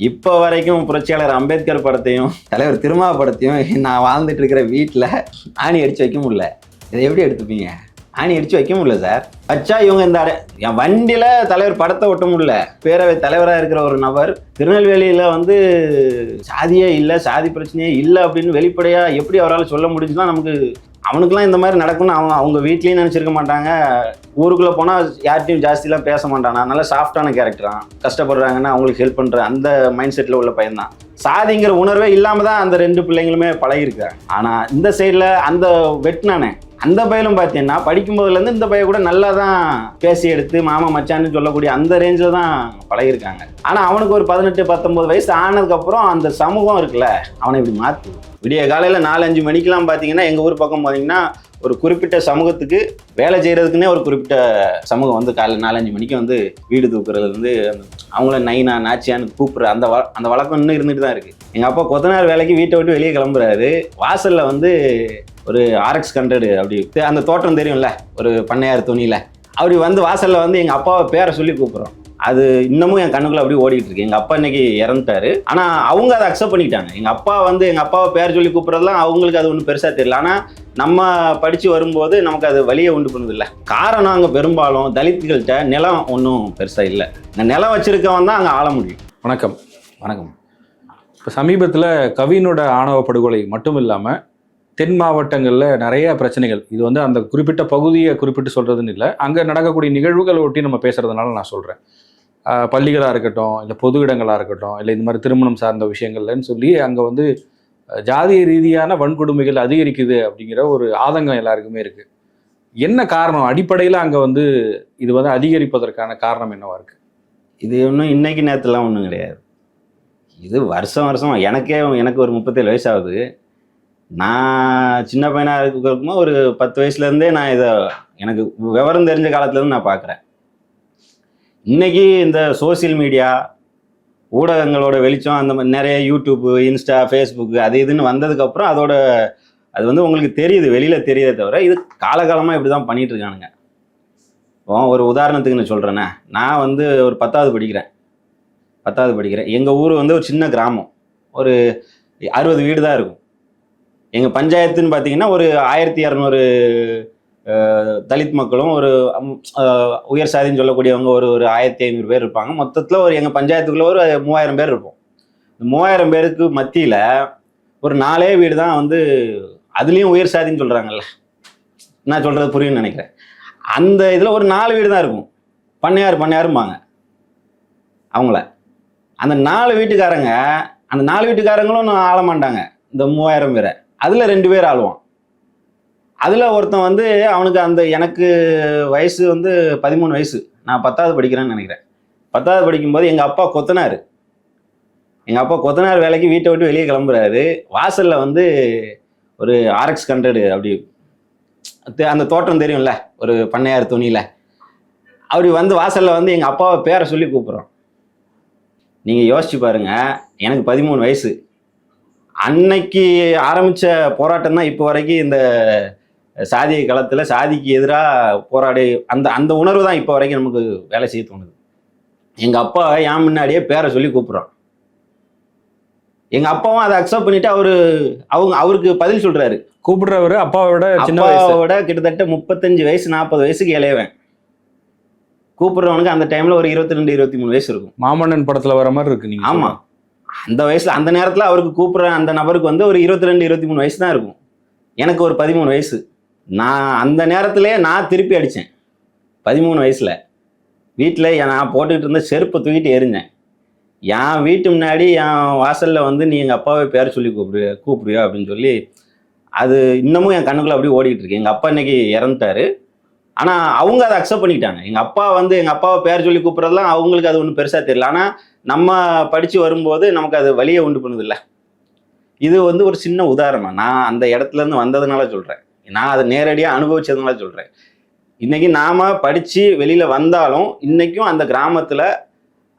இப்போ வரைக்கும் புரட்சியாளர் அம்பேத்கர் படத்தையும் தலைவர் திருமா படத்தையும் நான் வாழ்ந்துட்டு இருக்கிற வீட்டில் ஆணி அடித்து வைக்க முடியல. இதை எப்படி எடுத்துப்பீங்க? ஆணி அடித்து வைக்க முடியல சார். வச்சா இவங்க இந்த என் வண்டியில் தலைவர் படத்தை ஒட்ட முடியல. பேரவை தலைவராக இருக்கிற ஒரு நபர் திருநெல்வேலியில் வந்து சாதியே இல்லை, சாதி பிரச்சனையே இல்லை அப்படின்னு வெளிப்படையாக எப்படி அவரால் சொல்ல முடிஞ்சுன்னா நமக்கு அவனுக்குலாம் இந்த மாதிரி நடக்கும்னு அவங்க வீட்லேயும் நினச்சிருக்க மாட்டாங்க. ஊருக்குள்ளே போனால் யார்ட்டையும் ஜாஸ்திலாம் பேச மாட்டானா. நல்லா சாஃப்டான கேரக்டரான். கஷ்டப்படுறாங்கன்னா அவங்களுக்கு ஹெல்ப் பண்ணுற அந்த மைண்ட் செட்டில் உள்ள பையன்தான். சாதிங்கிற உணர்வே இல்லாமல் தான் அந்த ரெண்டு பிள்ளைங்களுமே பழகிருக்காங்க. ஆனால் இந்த சைடில் அந்த வெட்டினானே அந்த பையலும் பார்த்தீங்கன்னா படிக்கும்போதுலேருந்து இந்த பையன் கூட நல்லா தான் பேசி எடுத்து மாமா மச்சான்னு சொல்லக்கூடிய அந்த ரேஞ்சில் தான் பழகிருக்காங்க. ஆனால் அவனுக்கு ஒரு 18-19 வயசு ஆனதுக்கப்புறம் அந்த சமூகம் இருக்குல்ல, அவனை இப்படி மாற்று. விடிய காலையில் 4-5 மணிக்கெலாம் பார்த்தீங்கன்னா எங்கள் ஊர் பக்கம் பார்த்தீங்கன்னா ஒரு குறிப்பிட்ட சமூகத்துக்கு வேலை செய்கிறதுக்குன்னே ஒரு குறிப்பிட்ட சமூகம் வந்து காலையில் 4-5 மணிக்கு வந்து வீடு தூக்குறது வந்து அவங்கள நைனா நாச்சியான்னு கூப்பிட்ற அந்த வழக்கம் இன்னும் இருந்துட்டு தான் இருக்குது. எங்கள் அப்பா கொத்தனார் வேலைக்கு வீட்டை விட்டு வெளியே கிளம்புறாரு. வாசலில் வந்து ஒரு RX 100 அப்படி அந்த தோட்டம் தெரியும்ல, ஒரு பண்ணையார் துணியில் அப்படி வந்து வாசலில் வந்து எங்கள் அப்பாவை பேரை சொல்லி கூப்பிட்றோம். அது இன்னமும் என் கண்ணுக்குள்ள அப்படியே ஓடிட்டு இருக்கு. எங்கள் அப்பா இன்னைக்கு இறந்துட்டாரு, ஆனால் அவங்க அதை அக்செப்ட் பண்ணிக்கிட்டாங்க. எங்கள் அப்பாவை பேர் சொல்லி கூப்பிட்றதுலாம் அவங்களுக்கு அது ஒன்றும் பெருசாக தெரியல. ஆனால் நம்ம படித்து வரும்போது நமக்கு அது வழியை உண்டு பண்ணுதில்ல. காரணம் அங்கே பெரும்பாலும் தலித்துகள்கிட்ட நிலம் ஒன்றும் பெருசாக இல்லை. இந்த நிலம் வச்சிருக்கவன் தான் அங்கே ஆள முடியும். வணக்கம். வணக்கம். இப்போ சமீபத்தில் கவினோட ஆணவ படுகொலை மட்டும் இல்லாமல் தென் மாவட்டங்களில் நிறைய பிரச்சனைகள், இது வந்து அந்த குறிப்பிட்ட பகுதியை குறிப்பிட்டு சொல்கிறதுன்னு இல்லை, அங்கே நடக்கக்கூடிய நிகழ்வுகளை ஒட்டி நம்ம பேசுகிறதுனால நான் சொல்கிறேன். பள்ளிகளாக இருக்கட்டும், இல்லை பொது இடங்களாக இருக்கட்டும், இல்லை இந்த மாதிரி திருமணம் சார்ந்த விஷயங்கள்லன்னு சொல்லி அங்கே வந்து ஜாதிய ரீதியான வன்கொடுமைகள் அதிகரிக்குது அப்படிங்கிற ஒரு ஆதங்கம் எல்லாருக்குமே இருக்குது. என்ன காரணம் அடிப்படையில் அங்கே வந்து இது வந்து அதிகரிப்பதற்கான காரணம் என்னவா இருக்குது? இது ஒன்றும் இன்னைக்கு நேரத்துலாம் ஒன்றும் கிடையாது. இது வருஷம் எனக்கு ஒரு 37 வயசு ஆகுது. நான் சின்ன பையனாக இருக்கும்போது ஒரு 10 வயசுலேருந்தே நான் இதை எனக்கு விவரம் தெரிஞ்ச காலத்துலேருந்து நான் பார்க்குறேன். இன்றைக்கி இந்த சோசியல் மீடியா ஊடகங்களோட வெளிச்சம், அந்த மாதிரி நிறைய யூடியூப்பு, இன்ஸ்டா, ஃபேஸ்புக்கு அது இதுன்னு வந்ததுக்கப்புறம் அது வந்து உங்களுக்கு தெரியுது, வெளியில் தெரியுதே தவிர இது காலகாலமாக இப்படி தான் பண்ணிகிட்ருக்கானுங்க. ஒரு உதாரணத்துக்கு நான் சொல்கிறேன்னே, நான் வந்து ஒரு 10வது படிக்கிறேன். எங்கள் ஊர் வந்து ஒரு சின்ன கிராமம், ஒரு 60 வீடு தான் இருக்கும். எங்கள் பஞ்சாயத்துன்னு பார்த்தீங்கன்னா ஒரு 1200 தலித் மக்களும் ஒரு உயர் சாதின்னு சொல்லக்கூடியவங்க ஒரு 1500 பேர் இருப்பாங்க. மொத்தத்தில் ஒரு எங்கள் பஞ்சாயத்துக்குள்ளே ஒரு 3000 பேர் இருப்போம். இந்த 3000 பேருக்கு மத்தியில் ஒரு 4 வீடு தான் வந்து அதுலேயும் உயர் சாதின்னு சொல்கிறாங்கல்ல, நான் சொல்கிறது புரியும்னு நினைக்கிறேன். அந்த இதில் ஒரு 4 வீடு தான் இருக்கும். பண்ணையாரும்பாங்க அவங்கள. அந்த 4 வீட்டுக்காரங்களும் ஆள மாட்டாங்க இந்த 3000 பேரை. அதில் 2 பேர் ஆளுவான். அதில் ஒருத்தன் வந்து அவனுக்கு எனக்கு வயசு வந்து 13 வயசு. நான் 10வது படிக்கிறேன்னு நினைக்கிறேன். 10வது படிக்கும்போது எங்கள் அப்பா கொத்தனார் வேலைக்கு வீட்டை விட்டு வெளியே கிளம்புறாரு. வாசலில் வந்து ஒரு RX 100 அப்படி அந்த தோட்டம் தெரியும்ல, ஒரு பண்ணையார் துணியில் அப்படி வந்து வாசலில் வந்து எங்கள் அப்பாவை பேரை சொல்லி கூப்பிட்றோம். நீங்கள் யோசிச்சு பாருங்கள், எனக்கு 13 வயசு. அன்னைக்கு ஆரம்பித்த போராட்டம் தான் இப்போ வரைக்கும் இந்த சாதிய களத்தில் சாதிக்கு எதிராக போராடி அந்த உணர்வு தான் இப்போ வரைக்கும் நமக்கு வேலை செய்ய தோணுது. எங்கள் அப்பா என் முன்னாடியே பேரை சொல்லி கூப்பிட்றோம். எங்கள் அப்பாவும் அதை அக்செப்ட் பண்ணிட்டு அவருக்கு பதில் சொல்கிறாரு. கூப்பிடுறவர் அப்பாவோட கிட்டத்தட்ட 35 வயசு 40 வயசுக்கு இளையவன். கூப்பிடுறவனுக்கு அந்த டைமில் ஒரு 22-23 வயசு இருக்கும். மாமன்னன் படத்தில் வர மாதிரி இருக்கு. நீங்கள் ஆமாம், அந்த வயசில் அந்த நேரத்தில் அவருக்கு கூப்பிட்ற அந்த நபருக்கு வந்து ஒரு 22-23 வயசு தான் இருக்கும். எனக்கு ஒரு 13 வயசு. நான் அந்த நேரத்துலேயே நான் திருப்பி அடித்தேன். 13 வயசில் வீட்டில் நான் போட்டுக்கிட்டு இருந்த செருப்பை தூக்கிட்டு எரிஞ்சேன். என் வீட்டு முன்னாடி என் வாசலில் வந்து நீ எங்கள் அப்பாவை பேர் சொல்லி கூப்பிடுவியா அப்படின்னு சொல்லி அது இன்னமும் என் கண்ணுக்குள்ளே அப்படியே ஓடிக்கிட்டு இருக்கு. எங்கள் அப்பா இன்னைக்கு இறந்துட்டாரு, ஆனால் அவங்க அதை அக்செப்ட் பண்ணிக்கிட்டாங்க. எங்கள் அப்பாவை பேர் சொல்லி கூப்பிட்றதுலாம் அவங்களுக்கு அது ஒன்றும் பெருசாக தெரியல. ஆனால் நம்ம படித்து வரும்போது நமக்கு அது வழியை உண்டு பண்ணுதில்ல. இது வந்து ஒரு சின்ன உதாரணம். நான் அந்த இடத்துலேருந்து வந்ததுனால சொல்கிறேன். நான் அதை நேரடியாக அனுபவிச்சதுனால சொல்கிறேன். இன்றைக்கி நாம் படித்து வெளியில் வந்தாலும் இன்றைக்கும் அந்த கிராமத்தில்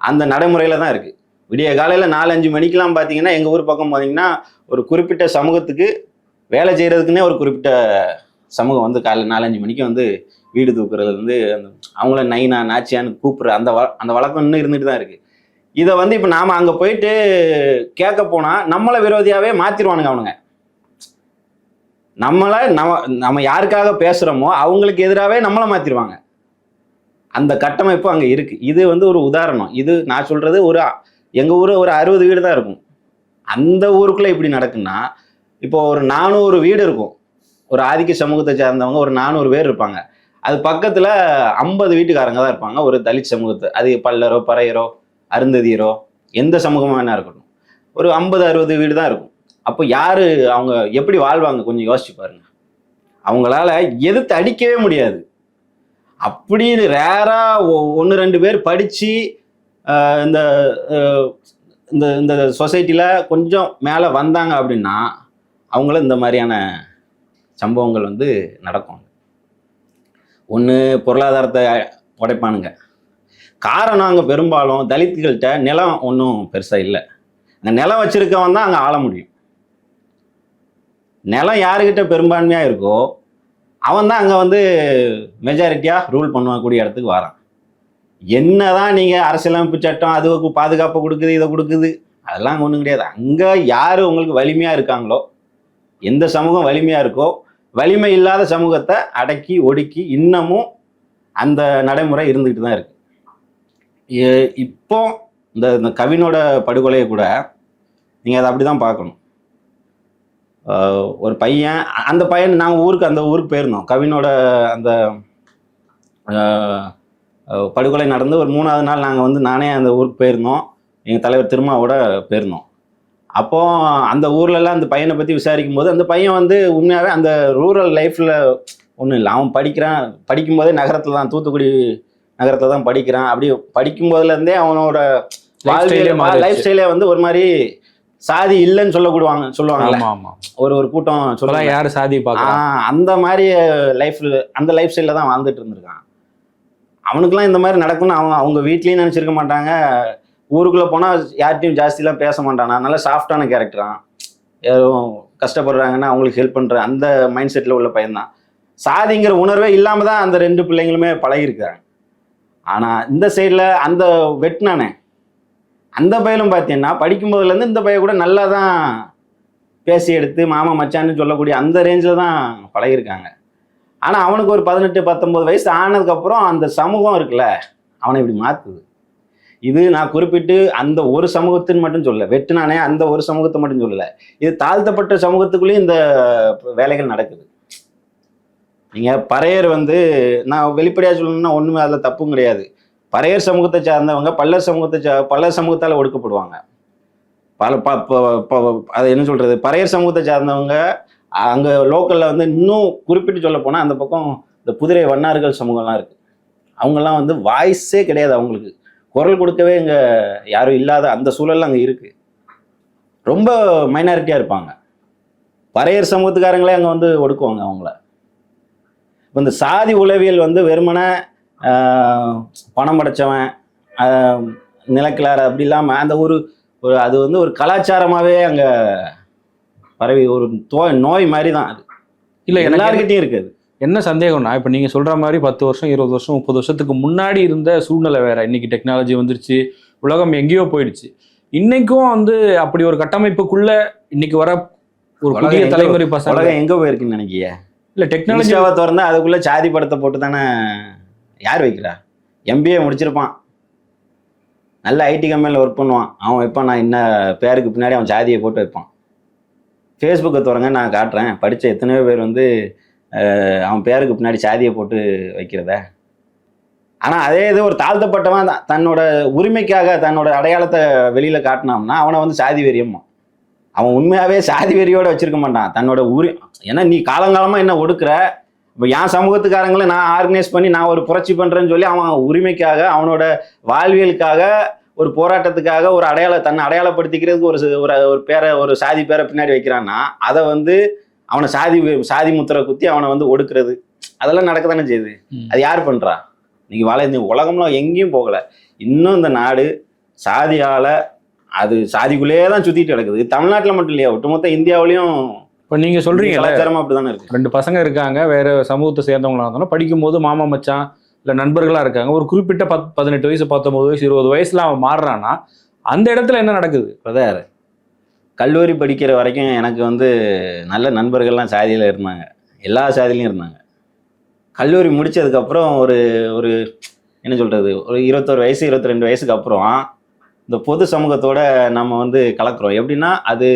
அந்த நடைமுறையில் தான் இருக்குது. விடிய காலையில் 4-5 மணிக்கெலாம் பார்த்தீங்கன்னா எங்கள் ஊர் பக்கம் பார்த்தீங்கன்னா ஒரு குறிப்பிட்ட சமூகத்துக்கு வேலை செய்கிறதுக்குன்னே ஒரு குறிப்பிட்ட சமூகம் வந்து காலையில் 4-5 மணிக்கு வந்து வீடு தூக்குறது வந்து அவங்கள நைனா நாச்சியான்னு கூப்பிட்ற அந்த வழக்கம் இன்னும் இருந்துட்டு தான் இருக்குது. இதை வந்து இப்போ நாம அங்கே போயிட்டு கேட்க போனால் நம்மளை விரோதியாகவே மாற்றிடுவானுங்க அவனுங்க. நம்ம யாருக்காக பேசுகிறோமோ அவங்களுக்கு எதிராகவே நம்மளை மாற்றிடுவாங்க. அந்த கட்டமைப்பு அங்கே இருக்குது. இது வந்து ஒரு உதாரணம். இது நான் சொல்கிறது எங்கள் ஊர் ஒரு 60 வீடு தான் இருக்கும். அந்த ஊருக்குள்ளே இப்படி நடக்குன்னா, இப்போ ஒரு 400 வீடு இருக்கும். ஒரு ஆதிக்க சமூகத்தை சார்ந்தவங்க ஒரு 400 பேர் இருப்பாங்க. அது பக்கத்தில் 50 வீட்டுக்காரங்க தான் இருப்பாங்க. ஒரு தலித் சமூகத்தை, அது பல்லரோ பறையரோ அருந்ததியரோ எந்த சமூகமாக என்ன இருக்கட்டும், ஒரு 50-60 வீடு தான் இருக்கும். அப்போ யார் அவங்க எப்படி வாழ்வாங்க கொஞ்சம் யோசிச்சு பாருங்க. அவங்களால எதிர்த்து அடிக்கவே முடியாது. அப்படி ரேராக 1-2 பேர் படித்து இந்த இந்த சொசைட்டியில் கொஞ்சம் மேலே வந்தாங்க அப்படின்னா அவங்கள இந்த மாதிரியான சம்பவங்கள் வந்து நடக்கும். ஒன்று பொருளாதாரத்தை உடைப்பானுங்க. காரணம் அங்கே பெரும்பாலும் தலித்துகள்கிட்ட நிலம் ஒன்றும் பெருசாக இல்லை. அந்த நிலம் வச்சிருக்கவன் தான் அங்கே ஆள முடியும். நிலம் யாருக்கிட்ட பெரும்பான்மையாக இருக்கோ அவன் தான் அங்கே வந்து மெஜாரிட்டியாக ரூல் பண்ணக்கூடிய இடத்துக்கு வரான். என்னதான் நீங்கள் அரசியலமைப்பு சட்டம் அதுக்கு பாதுகாப்பு கொடுக்குது, இதை கொடுக்குது, அதெல்லாம் ஒன்றும் கிடையாது. அங்கே யார் உங்களுக்கு வலிமையாக இருக்காங்களோ, எந்த சமூகம் வலிமையாக இருக்கோ, வலிமை இல்லாத சமூகத்தை அடக்கி ஒடுக்கி இன்னமும் அந்த நடைமுறை இருந்துக்கிட்டு தான் இருக்கு. இப்போ இந்த கவினோட படுகொலையை கூட நீங்கள் அதை அப்படி தான் பார்க்கணும். ஒரு பையன், அந்த பையன் நாங்கள் அந்த ஊருக்கு போயிருந்தோம். கவினோட அந்த படுகொலை நடந்து ஒரு 3வது நாள் நாங்கள் வந்து நானே அந்த ஊருக்கு போயிருந்தோம். எங்கள் தலைவர் திருமாவோட போயிருந்தோம். அப்போ அந்த ஊர்லலாம் அந்த பையனை பற்றி விசாரிக்கும் போது அந்த பையன் வந்து உண்மையாகவே அந்த ரூரல் லைஃப்பில் ஒன்றும் இல்லை. அவன் படிக்கும்போதே நகரத்தில் தான், தூத்துக்குடி நகரத்தில் தான் படிக்கிறான். அப்படி படிக்கும் போதுலேருந்தே அவனோட லைஃப் ஸ்டைலே வந்து ஒரு மாதிரி சாதி இல்லைன்னு சொல்லுவாங்கல்ல. ஒரு கூட்டம் சொல்லலாம் யாரு சாதி பார்க்கலாம், அந்த மாதிரி அந்த லைஃப் ஸ்டைலில் தான் வாழ்ந்துட்டு இருந்திருக்கான். அவனுக்குலாம் இந்த மாதிரி நடக்கும்னு அவங்க வீட்லேயும் நினச்சிருக்க மாட்டாங்க. ஊருக்குள்ளே போனால் யார்கிட்டையும் ஜாஸ்திலாம் பேச மாட்டானா. நல்ல சாஃப்டான கேரக்டரான். யாரும் கஷ்டப்படுறாங்கன்னா அவங்களுக்கு ஹெல்ப் பண்ணுற அந்த மைண்ட் செட்டில் உள்ள பையன்தான். சாதிங்கிற உணர்வே இல்லாமல் தான் அந்த 2 பிள்ளைங்களுமே பழகிருக்காங்க. ஆனால் இந்த சைடில் அந்த வெட்டினானே அந்த பையலும் பார்த்தீங்கன்னா படிக்கும்போதுலேருந்து இந்த பையன் கூட நல்லா தான் பேசி எடுத்து மாமா மச்சான்னு சொல்லக்கூடிய அந்த ரேஞ்சில் தான் பழகிருக்காங்க. ஆனால் அவனுக்கு ஒரு 18-19 வயசு ஆனதுக்கப்புறம் அந்த சமூகம் இருக்குல்ல அவனை இப்படி மாற்றுது. இது நான் குறிப்பிட்டு அந்த ஒரு சமூகத்தின்னு மட்டும் சொல்லலை, வெட்டுனானே அந்த ஒரு சமூகத்தை மட்டும் சொல்லலை, இது தாழ்த்தப்பட்ட சமூகத்துக்குள்ளேயும் இந்த வேலைகள் நடக்குது. நீங்கள் பறையர் வந்து நான் வெளிப்படையாக சொல்லணும்னா ஒன்றுமே அதில் தப்பும் கிடையாது. பறையர் சமூகத்தை சார்ந்தவங்க பல சமூகத்தால் ஒடுக்கப்படுவாங்க. அதை என்ன சொல்கிறது, பறையர் சமூகத்தை சார்ந்தவங்க அங்கே லோக்கலில் வந்து இன்னும் குறிப்பிட்டு சொல்ல போனால் அந்த பக்கம் இந்த குதிரை வண்ணார்கள் சமூகம்லாம் இருக்குது. அவங்கெல்லாம் வந்து வாய்ஸே கிடையாது, அவங்களுக்கு குரல் கொடுக்கவே இங்கே யாரும் இல்லாத அந்த சூழல் அங்கே இருக்குது. ரொம்ப மைனாரிட்டியாக இருப்பாங்க. பறையர் சமூகத்துக்காரங்களே அங்கே வந்து ஒடுக்குவாங்க அவங்கள. இப்போ இந்த சாதி உளவியல் வந்து வெறுமனே பணம் படைச்சவன் நிலக்கிழார் அப்படி இல்லாமல் அந்த ஒரு அது வந்து ஒரு கலாச்சாரமாகவே அங்கே பரவி ஒரு நோய் மாதிரி தான் அது. இல்லை எல்லாருக்கிட்டையும் இருக்குது. என்ன சந்தேகம்னா, இப்போ நீங்கள் சொல்கிற மாதிரி 10 வருஷம் 20 வருஷம் 30 வருஷத்துக்கு முன்னாடி இருந்த சூழ்நிலை வேற. இன்னைக்கு டெக்னாலஜி வந்துருச்சு, உலகம் எங்கேயோ போயிடுச்சு. இன்னைக்கும் வந்து அப்படி ஒரு கட்டமைப்புக்குள்ள இன்னைக்கு வர ஒரு புதிய தலைமுறை பசங்க உலகம் எங்கே போயிருக்குன்னு நினைக்கிய? இல்லை டெக்னாலஜியாவை திறந்தா அதுக்குள்ளே சாதி படத்தை போட்டு தானே யார் வைக்கிறா? MBA முடிச்சிருப்பான், நல்ல ஐடி கம்பெனியில் ஒர்க் பண்ணுவான், அவன் வைப்பான். நான் இன்ன பேருக்கு பின்னாடி அவன் சாதியை போட்டு வைப்பான். ஃபேஸ்புக்கை திறங்க, நான் காட்டுறேன். படித்த எத்தனையோ பேர் வந்து அவன் பேருக்கு பின்னாடி சாதியை போட்டு வைக்கிறத. ஆனால் அதே இது ஒரு தாழ்த்தப்பட்டவன் தன்னோட உரிமைக்காக தன்னோட அடையாளத்தை வெளியில் காட்டினான்னா அவனை வந்து சாதி வெறியம்மா. அவன் உண்மையாகவே சாதி வெறியோடு வச்சிருக்க மாட்டான் தன்னோட ஏன்னா நீ காலங்காலமாக என்ன ஒடுக்குற, இப்போ என் சமூகத்துக்காரங்களை நான் ஆர்கனைஸ் பண்ணி நான் ஒரு புரட்சி பண்ணுறேன்னு சொல்லி அவன் உரிமைக்காக அவனோட வாழ்வியலுக்காக ஒரு போராட்டத்துக்காக ஒரு தன்னை அடையாளப்படுத்திக்கிறதுக்கு ஒரு பேரை ஒரு சாதி பேரை பின்னாடி வைக்கிறான்னா அதை வந்து அவனை சாதி முத்திரை குத்தி அவனை வந்து ஒடுக்குறது அதெல்லாம் நடக்க தானே செய்யுது. அது யார் பண்ணுறா? இன்னைக்கு உலகம்லாம் எங்கேயும் போகலை. இன்னும் இந்த நாடு சாதியால் அது சாதிக்குள்ளேயே தான் சுற்றிட்டு கிடக்குது. தமிழ்நாட்டில் மட்டும் இல்லையா, ஒட்டுமொத்த இந்தியாவிலையும். இப்போ நீங்கள் சொல்கிறீங்க கலாச்சாரமாக அப்படி தானே இருக்குது. 2 பசங்க இருக்காங்க, வேறு சமூகத்தை சேர்ந்தவங்களா இருந்தாலும் படிக்கும்போது மாமா மச்சான் இல்லை நண்பர்களாக இருக்காங்க. ஒரு குறிப்பிட்ட 18 வயசு 19 வயசு 20 வயசுல அவன் மாறுறான்னா அந்த இடத்துல என்ன நடக்குது? பிரதர், கல்லூரி படிக்கிற வரைக்கும் எனக்கு வந்து நல்ல நண்பர்கள்லாம் சாதியில் இருந்தாங்க, எல்லா சாதியிலையும் இருந்தாங்க. கல்லூரி முடித்ததுக்கப்புறம் ஒரு ஒரு என்ன சொல்கிறது, ஒரு 21 வயசு 22 வயசுக்கு அப்புறம் இந்த பொது சமூகத்தோட நம்ம வந்து கலக்கிறோம். எப்படின்னா அது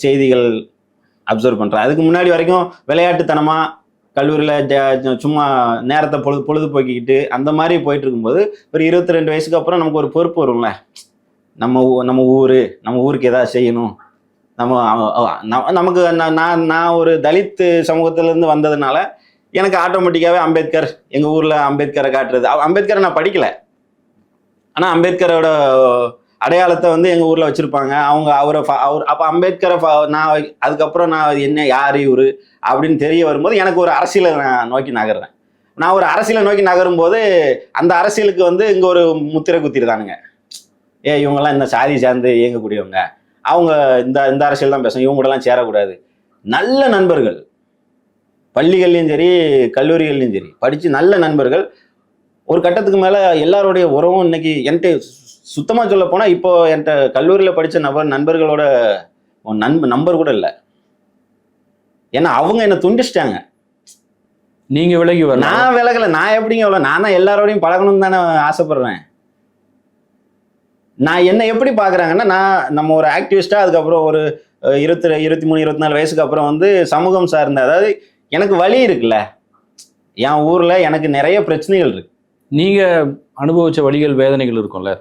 செய்திகள் அப்சர்வ் பண்ணுறேன். அதுக்கு முன்னாடி வரைக்கும் விளையாட்டுத்தனமாக கல்லூரியில் சும்மா நேரத்தை பொழுதுபோக்கிக்கிட்டு அந்த மாதிரி போயிட்டு இருக்கும்போது ஒரு 22 வயசுக்கு அப்புறம் நமக்கு ஒரு பொறுப்பு வரும்ல. நம்ம ஊருக்கு ஏதாவது செய்யணும். நமக்கு நான் ஒரு தலித் சமூகத்திலேருந்து வந்ததுனால எனக்கு ஆட்டோமேட்டிக்காகவே அம்பேத்கர், எங்கள் ஊரில் அம்பேத்கரை காட்டுறது. அம்பேத்கரை நான் படிக்கலை, ஆனால் அம்பேத்கரோட அடையாளத்தை வந்து எங்கள் ஊரில் வச்சுருப்பாங்க. அவர் அப்போ அம்பேத்கரை நான் அதுக்கப்புறம் நான் என்ன யார் இவர் அப்படின்னு தெரிய வரும்போது எனக்கு ஒரு அரசியலை நான் நோக்கி நகர்றேன். நான் ஒரு அரசியலை நோக்கி நகரும்போது அந்த அரசியலுக்கு வந்து இங்கே ஒரு முத்திரை குத்திருந்தானுங்க. இவங்கெல்லாம் இந்த சாதி சார்ந்து இயங்கக்கூடியவங்க, அவங்க இந்த அரசியல் தான் பேசணும், இவங்க கூடலாம் சேரக்கூடாது. நல்ல நண்பர்கள், பள்ளிகள்லையும் சரி கல்லூரிகள்லையும் சரி படித்து நல்ல நண்பர்கள். ஒரு கட்டத்துக்கு மேலே எல்லாருடைய உறவும் இன்னைக்கு என்கிட்ட சுத்தமாக சொல்ல போனால் இப்போ என்கிட்ட கல்லூரியில் படித்த நண்பர்களோட நம்பர் கூட இல்லை. ஏன்னா அவங்க என்னை துண்டிச்சிட்டாங்க. நீங்க விலகி வர? நான் விலகலை. நான் எப்படிங்க எவ்வளோ, நான் தான் எல்லாரோடையும் பழகணும்னு தானே ஆசைப்படுறேன். நான் என்ன எப்படி பார்க்குறாங்கன்னா, நம்ம ஒரு ஆக்டிவிஸ்டாக அதுக்கப்புறம் ஒரு 23 24 வயசுக்கு அப்புறம் வந்து சமூகம் சார்ந்த, அதாவது எனக்கு வலி இருக்குல்ல, என் ஊரில் எனக்கு நிறைய பிரச்சனைகள் இருக்கு. நீங்கள் அனுபவித்த வழிகள் வேதனைகள் இருக்கும்ல,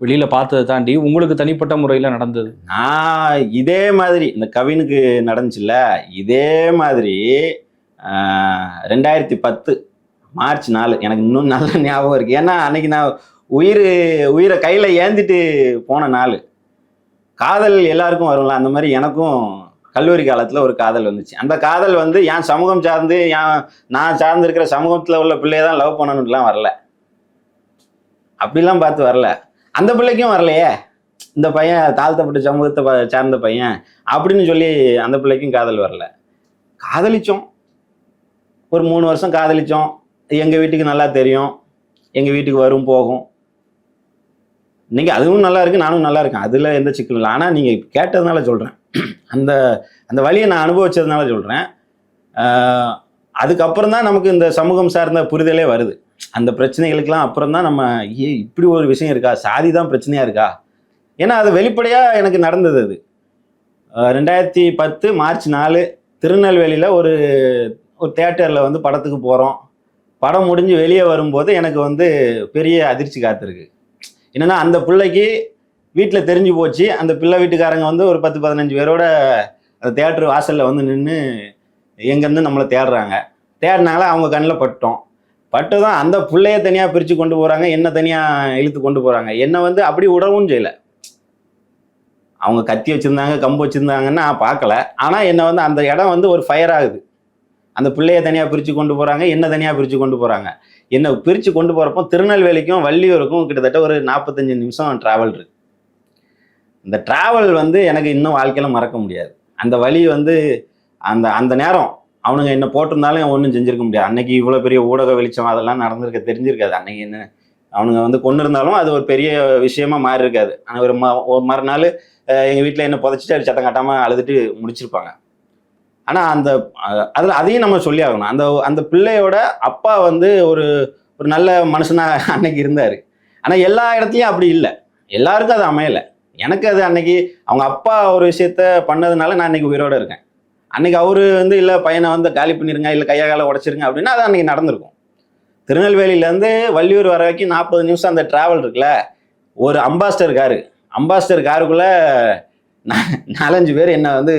வெளியில் பார்த்ததை தாண்டி உங்களுக்கு தனிப்பட்ட முறையில் நடந்தது? நான் இதே மாதிரி இந்த கவினுக்கு நடந்துச்சுல்ல, இதே மாதிரி 2010 மார்ச் 4 எனக்கு இன்னும் நல்ல ஞாபகம் இருக்குது. ஏன்னா அன்னைக்கு நான் உயிரை கையில் ஏந்திட்டு போன நாள். காதல் எல்லாருக்கும் வரும்ல, அந்த மாதிரி எனக்கும் கல்லூரி காலத்தில் ஒரு காதல் வந்துச்சு. அந்த காதல் வந்து என் சமூகம் சார்ந்து நான் சார்ந்திருக்கிற சமூகத்தில் உள்ள பிள்ளைய தான் லவ் பண்ணணுன்ட்டுலாம் வரல, அப்படிலாம் பார்த்து வரல. அந்த பிள்ளைக்கும் வரலையே, இந்த பையன் தாழ்த்தப்பட்ட சமூகத்தை சார்ந்த பையன் அப்படின்னு சொல்லி அந்த பிள்ளைக்கும் காதல் வரல. காதலிச்சோம், ஒரு 3 வருஷம் காதலிச்சோம். எங்கள் வீட்டுக்கு நல்லா தெரியும், எங்கள் வீட்டுக்கு வரும் போகும். இன்னைக்கு அதுவும் நல்லா இருக்கு, நானும் நல்லா இருக்கேன், அதில் எந்த சிக்கலும் இல்லை. ஆனால் நீங்கள் கேட்டதுனால சொல்கிறேன், அந்த வழியை நான் அனுபவிச்சதுனால சொல்கிறேன். அதுக்கப்புறம் தான் நமக்கு இந்த சமூகம் சார்ந்த புரிதலே வருது. அந்த பிரச்சனைகளுக்கெல்லாம் அப்புறம் தான் நம்ம இப்படி ஒரு விஷயம் இருக்கா, சாதி தான் பிரச்சனையாக இருக்கா. ஏன்னா அது வெளிப்படையாக எனக்கு நடந்தது. அது 2010 மார்ச் 4 திருநெல்வேலியில் ஒரு தியேட்டரில் வந்து படத்துக்கு போகிறோம். படம் முடிஞ்சு வெளியே வரும்போது எனக்கு வந்து பெரிய அதிர்ச்சி காத்திருக்கு. என்னென்னா அந்த பிள்ளைக்கு வீட்டில் தெரிஞ்சு போச்சு. அந்த பிள்ளை வீட்டுக்காரங்க வந்து ஒரு 10-15 பேரோட அந்த தியேட்டர் வாசலில் வந்து நின்று எங்கேருந்து நம்மளை தேடினால அவங்க கண்ணில் பட்டு தான் அந்த பிள்ளைய தனியாக பிரித்து கொண்டு போகிறாங்க, என்னை தனியாக இழுத்து கொண்டு போகிறாங்க. என்னை வந்து அப்படி உடவும் செய்யலை. அவங்க கத்தி வச்சுருந்தாங்க, கம்பு வச்சுருந்தாங்கன்னா பார்க்கல. ஆனால் என்னை வந்து அந்த இடம் வந்து ஒரு ஃபயர் ஆகுது. அந்த பிள்ளைய தனியாக பிரித்து கொண்டு போகிறாங்க, என்ன தனியாக பிரித்து கொண்டு போகிறாங்க. என்னை பிரித்து கொண்டு போகிறப்போ திருநெல்வேலிக்கும் வள்ளியூருக்கும் கிட்டத்தட்ட ஒரு 45 நிமிஷம் ட்ராவல் இருக்கு. இந்த ட்ராவல் வந்து எனக்கு இன்னும் வாழ்க்கையில் மறக்க முடியாது. அந்த வழி வந்து அந்த நேரம் அவனுங்க என்ன போட்டிருந்தாலும் ஒன்றும் செஞ்சிருக்க முடியாது. அன்னைக்கு இவ்வளோ பெரிய ஊடக வெளிச்சம் அதெல்லாம் தெரிஞ்சிருக்காது. அன்னைக்கு என்ன அவனுங்க வந்து கொண்டு இருந்தாலும் அது ஒரு பெரிய விஷயமா மாறி இருக்காது. ஆனால் ஒரு மறுநாள் எங்கள் வீட்டில் என்ன புதைச்சிட்டு அது சத்தம் கட்டாமல் அழுதுட்டு முடிச்சிருப்பாங்க. ஆனால் அதையும் நம்ம சொல்லி ஆகணும். அந்த பிள்ளையோட அப்பா வந்து ஒரு நல்ல மனுஷனாக அன்னைக்கு இருந்தார். ஆனால் எல்லா இடத்துலையும் அப்படி இல்லை, எல்லாருக்கும் அது அமையலை. எனக்கு அது அன்னைக்கு அவங்க அப்பா ஒரு விஷயத்த பண்ணதுனால நான் அன்னைக்கு உயிரோடு இருக்கேன். அன்னைக்கு அவரு வந்து இல்லை பையனை வந்து காலி பண்ணிருங்க, இல்லை கையை காலை உடச்சிருங்க அப்படின்னா அது அன்னைக்கு நடந்திருக்கும். திருநெல்வேலியிலேருந்து வள்ளியூர் வர வரைக்கும் 40 நிமிஷம் அந்த டிராவல் இருக்குல்ல. ஒரு அம்பாஸ்டர் காருக்குள்ளே 4-5 பேர் என்னை வந்து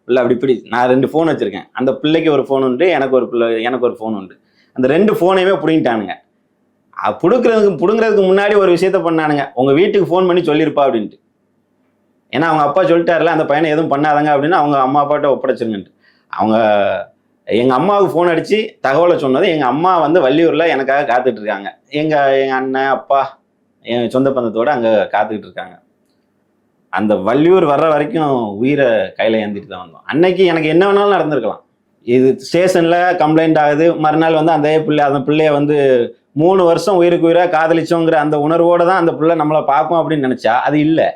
உள்ள அப்படி இப்படி, நான் 2 ஃபோன் வச்சுருக்கேன். அந்த பிள்ளைக்கு ஒரு ஃபோன் உண்டு, எனக்கு ஒரு ஃபோன் உண்டு. அந்த 2 ஃபோனையுமே பிடிங்கிட்டானுங்க. பிடுங்கிறதுக்கு முன்னாடி ஒரு விஷயத்த பண்ணானுங்க, உங்கள் வீட்டுக்கு ஃபோன் பண்ணி சொல்லியிருப்பா அப்படின்ட்டு. ஏன்னா அவங்க அப்பா சொல்லிட்டாருல அந்த பையனை எதுவும் பண்ணாதாங்க அப்படின்னு, அவங்க அம்மா அப்பாட்ட ஒப்படைச்சிருங்கன்ட்டு. எங்கள் அம்மாவுக்கு ஃபோன் அடித்து தகவலை சொன்னது, எங்கள் அம்மா வந்து வள்ளியூரில் எனக்காக காத்துட்டு இருக்காங்க. எங்கள் அண்ணன் அப்பா என் சொந்த பந்தத்தோடு அங்கே காத்துக்கிட்டு இருக்காங்க. அந்த வள்ளியூர் வர்ற வரைக்கும் உயிரை கையில் ஏந்திட்டு தான் வந்தோம். அன்னைக்கு எனக்கு என்ன வேணாலும் நடந்திருக்கலாம். இது ஸ்டேஷனில் கம்ப்ளைண்ட் ஆகுது, மறுநாள் வந்து அந்த பிள்ளைய வந்து 3 வருஷம் உயிருக்கு உயிராக காதலிச்சோங்கிற அந்த உணர்வோடு தான் அந்த பிள்ளை நம்மளை பார்க்கும் அப்படின்னு நினச்சா அது இல்லை.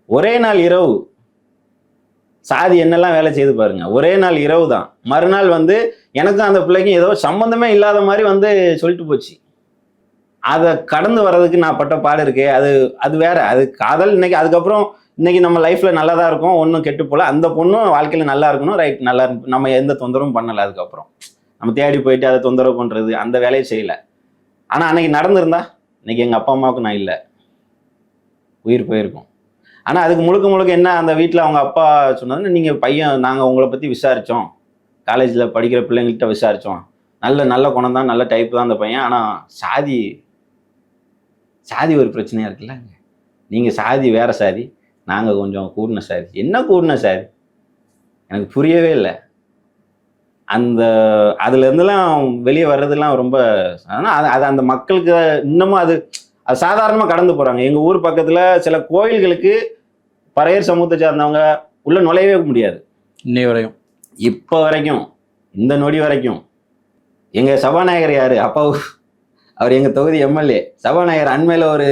ஒரே நாள் இரவு சாதி என்னெல்லாம் வேலை செய்து பாருங்க. ஒரே நாள் இரவு தான். மறுநாள் வந்து எனக்கும் அந்த பிள்ளைக்கும் ஏதோ சம்மந்தமே இல்லாத மாதிரி வந்து சொல்லிட்டு போச்சு. அதை கடந்து வர்றதுக்கு நான் பட்ட பாடு இருக்கே, அது வேற. அது காதல். இன்னைக்கு அதுக்கப்புறம் இன்னைக்கு நம்ம லைஃப்ல நல்லா தான் இருக்கும், ஒன்றும் கெட்டு போல. அந்த பொண்ணும் வாழ்க்கையில நல்லா இருக்கணும், ரைட், நல்லா இருக்கும். நம்ம எந்த தொந்தரவும் பண்ணலை. அதுக்கப்புறம் நம்ம தேடி போயிட்டு அதை தொந்தரவு பண்றது அந்த வேலையை செய்யல. ஆனா அன்னைக்கு நடந்திருந்தா இன்னைக்கு எங்க அப்பா அம்மாவுக்கு நான் இல்லை, உயிர் போயிருக்கும். ஆனா அதுக்கு முழுக்க முழுக்க என்ன, அந்த வீட்டில் அவங்க அப்பா சொன்னது, நீங்க பையன், நாங்க உங்களை பத்தி விசாரிச்சோம், காலேஜ்ல படிக்கிற பிள்ளைங்கள்ட்ட விசாரிச்சோம், நல்ல குணம் தான், நல்ல டைப் தான் அந்த பையன், ஆனா சாதி ஒரு பிரச்சனையா இருக்குல்ல. நீங்க சாதி வேற சாதி, நாங்க கொஞ்சம் கூடின சாதி. என்ன கூடின சாதி எனக்கு புரியவே இல்லை. அதுல இருந்தெல்லாம் வெளியே வர்றதுலாம் ரொம்ப, அது அந்த மக்களுக்கு இன்னமும் அது சாதாரணமா கடந்து போறாங்க. எங்க ஊர் பக்கத்துல சில கோயில்களுக்கு பறையர் சமூகத்தை சார்ந்தவங்க உள்ள நுழையவே முடியாது இன்னை வரையும். இப்ப வரைக்கும், இந்த நொடி வரைக்கும். எங்க சபாநாயகர் யாரு, அப்பா அவர் எங்க தொகுதி எம்எல்ஏ சபாநாயகர். அண்மையில ஒரு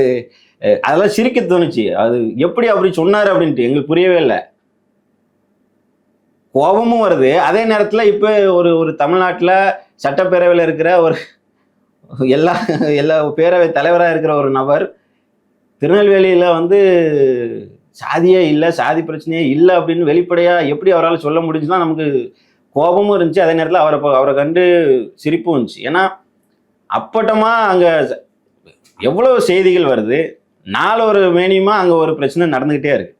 அதெல்லாம் சிரிக்க தோணுச்சு. அது எப்படி அப்படி சொன்னாரு அப்படின்ட்டு எங்களுக்கு புரியவே இல்லை. கோபமும் வருது. அதே நேரத்துல இப்ப ஒரு தமிழ்நாட்டுல சட்டப்பேரவையில் இருக்கிற ஒரு எல்லா பேரவை தலைவராக இருக்கிற ஒரு நபர் திருநெல்வேலியில வந்து சாதியே இல்லை, சாதி பிரச்சனையே இல்லை அப்படின்னு வெளிப்படையா எப்படி அவரால் சொல்ல முடிஞ்சுன்னா நமக்கு கோபமும் இருந்துச்சு. அதே நேரத்தில் அவரை கண்டு சிரிப்பும் இருந்துச்சு. ஏன்னா அப்பட்டமா அங்க எவ்வளவு செய்திகள் வருது, நாளொரு மேனியுமா அங்க ஒரு பிரச்சனை நடந்துகிட்டே இருக்கு.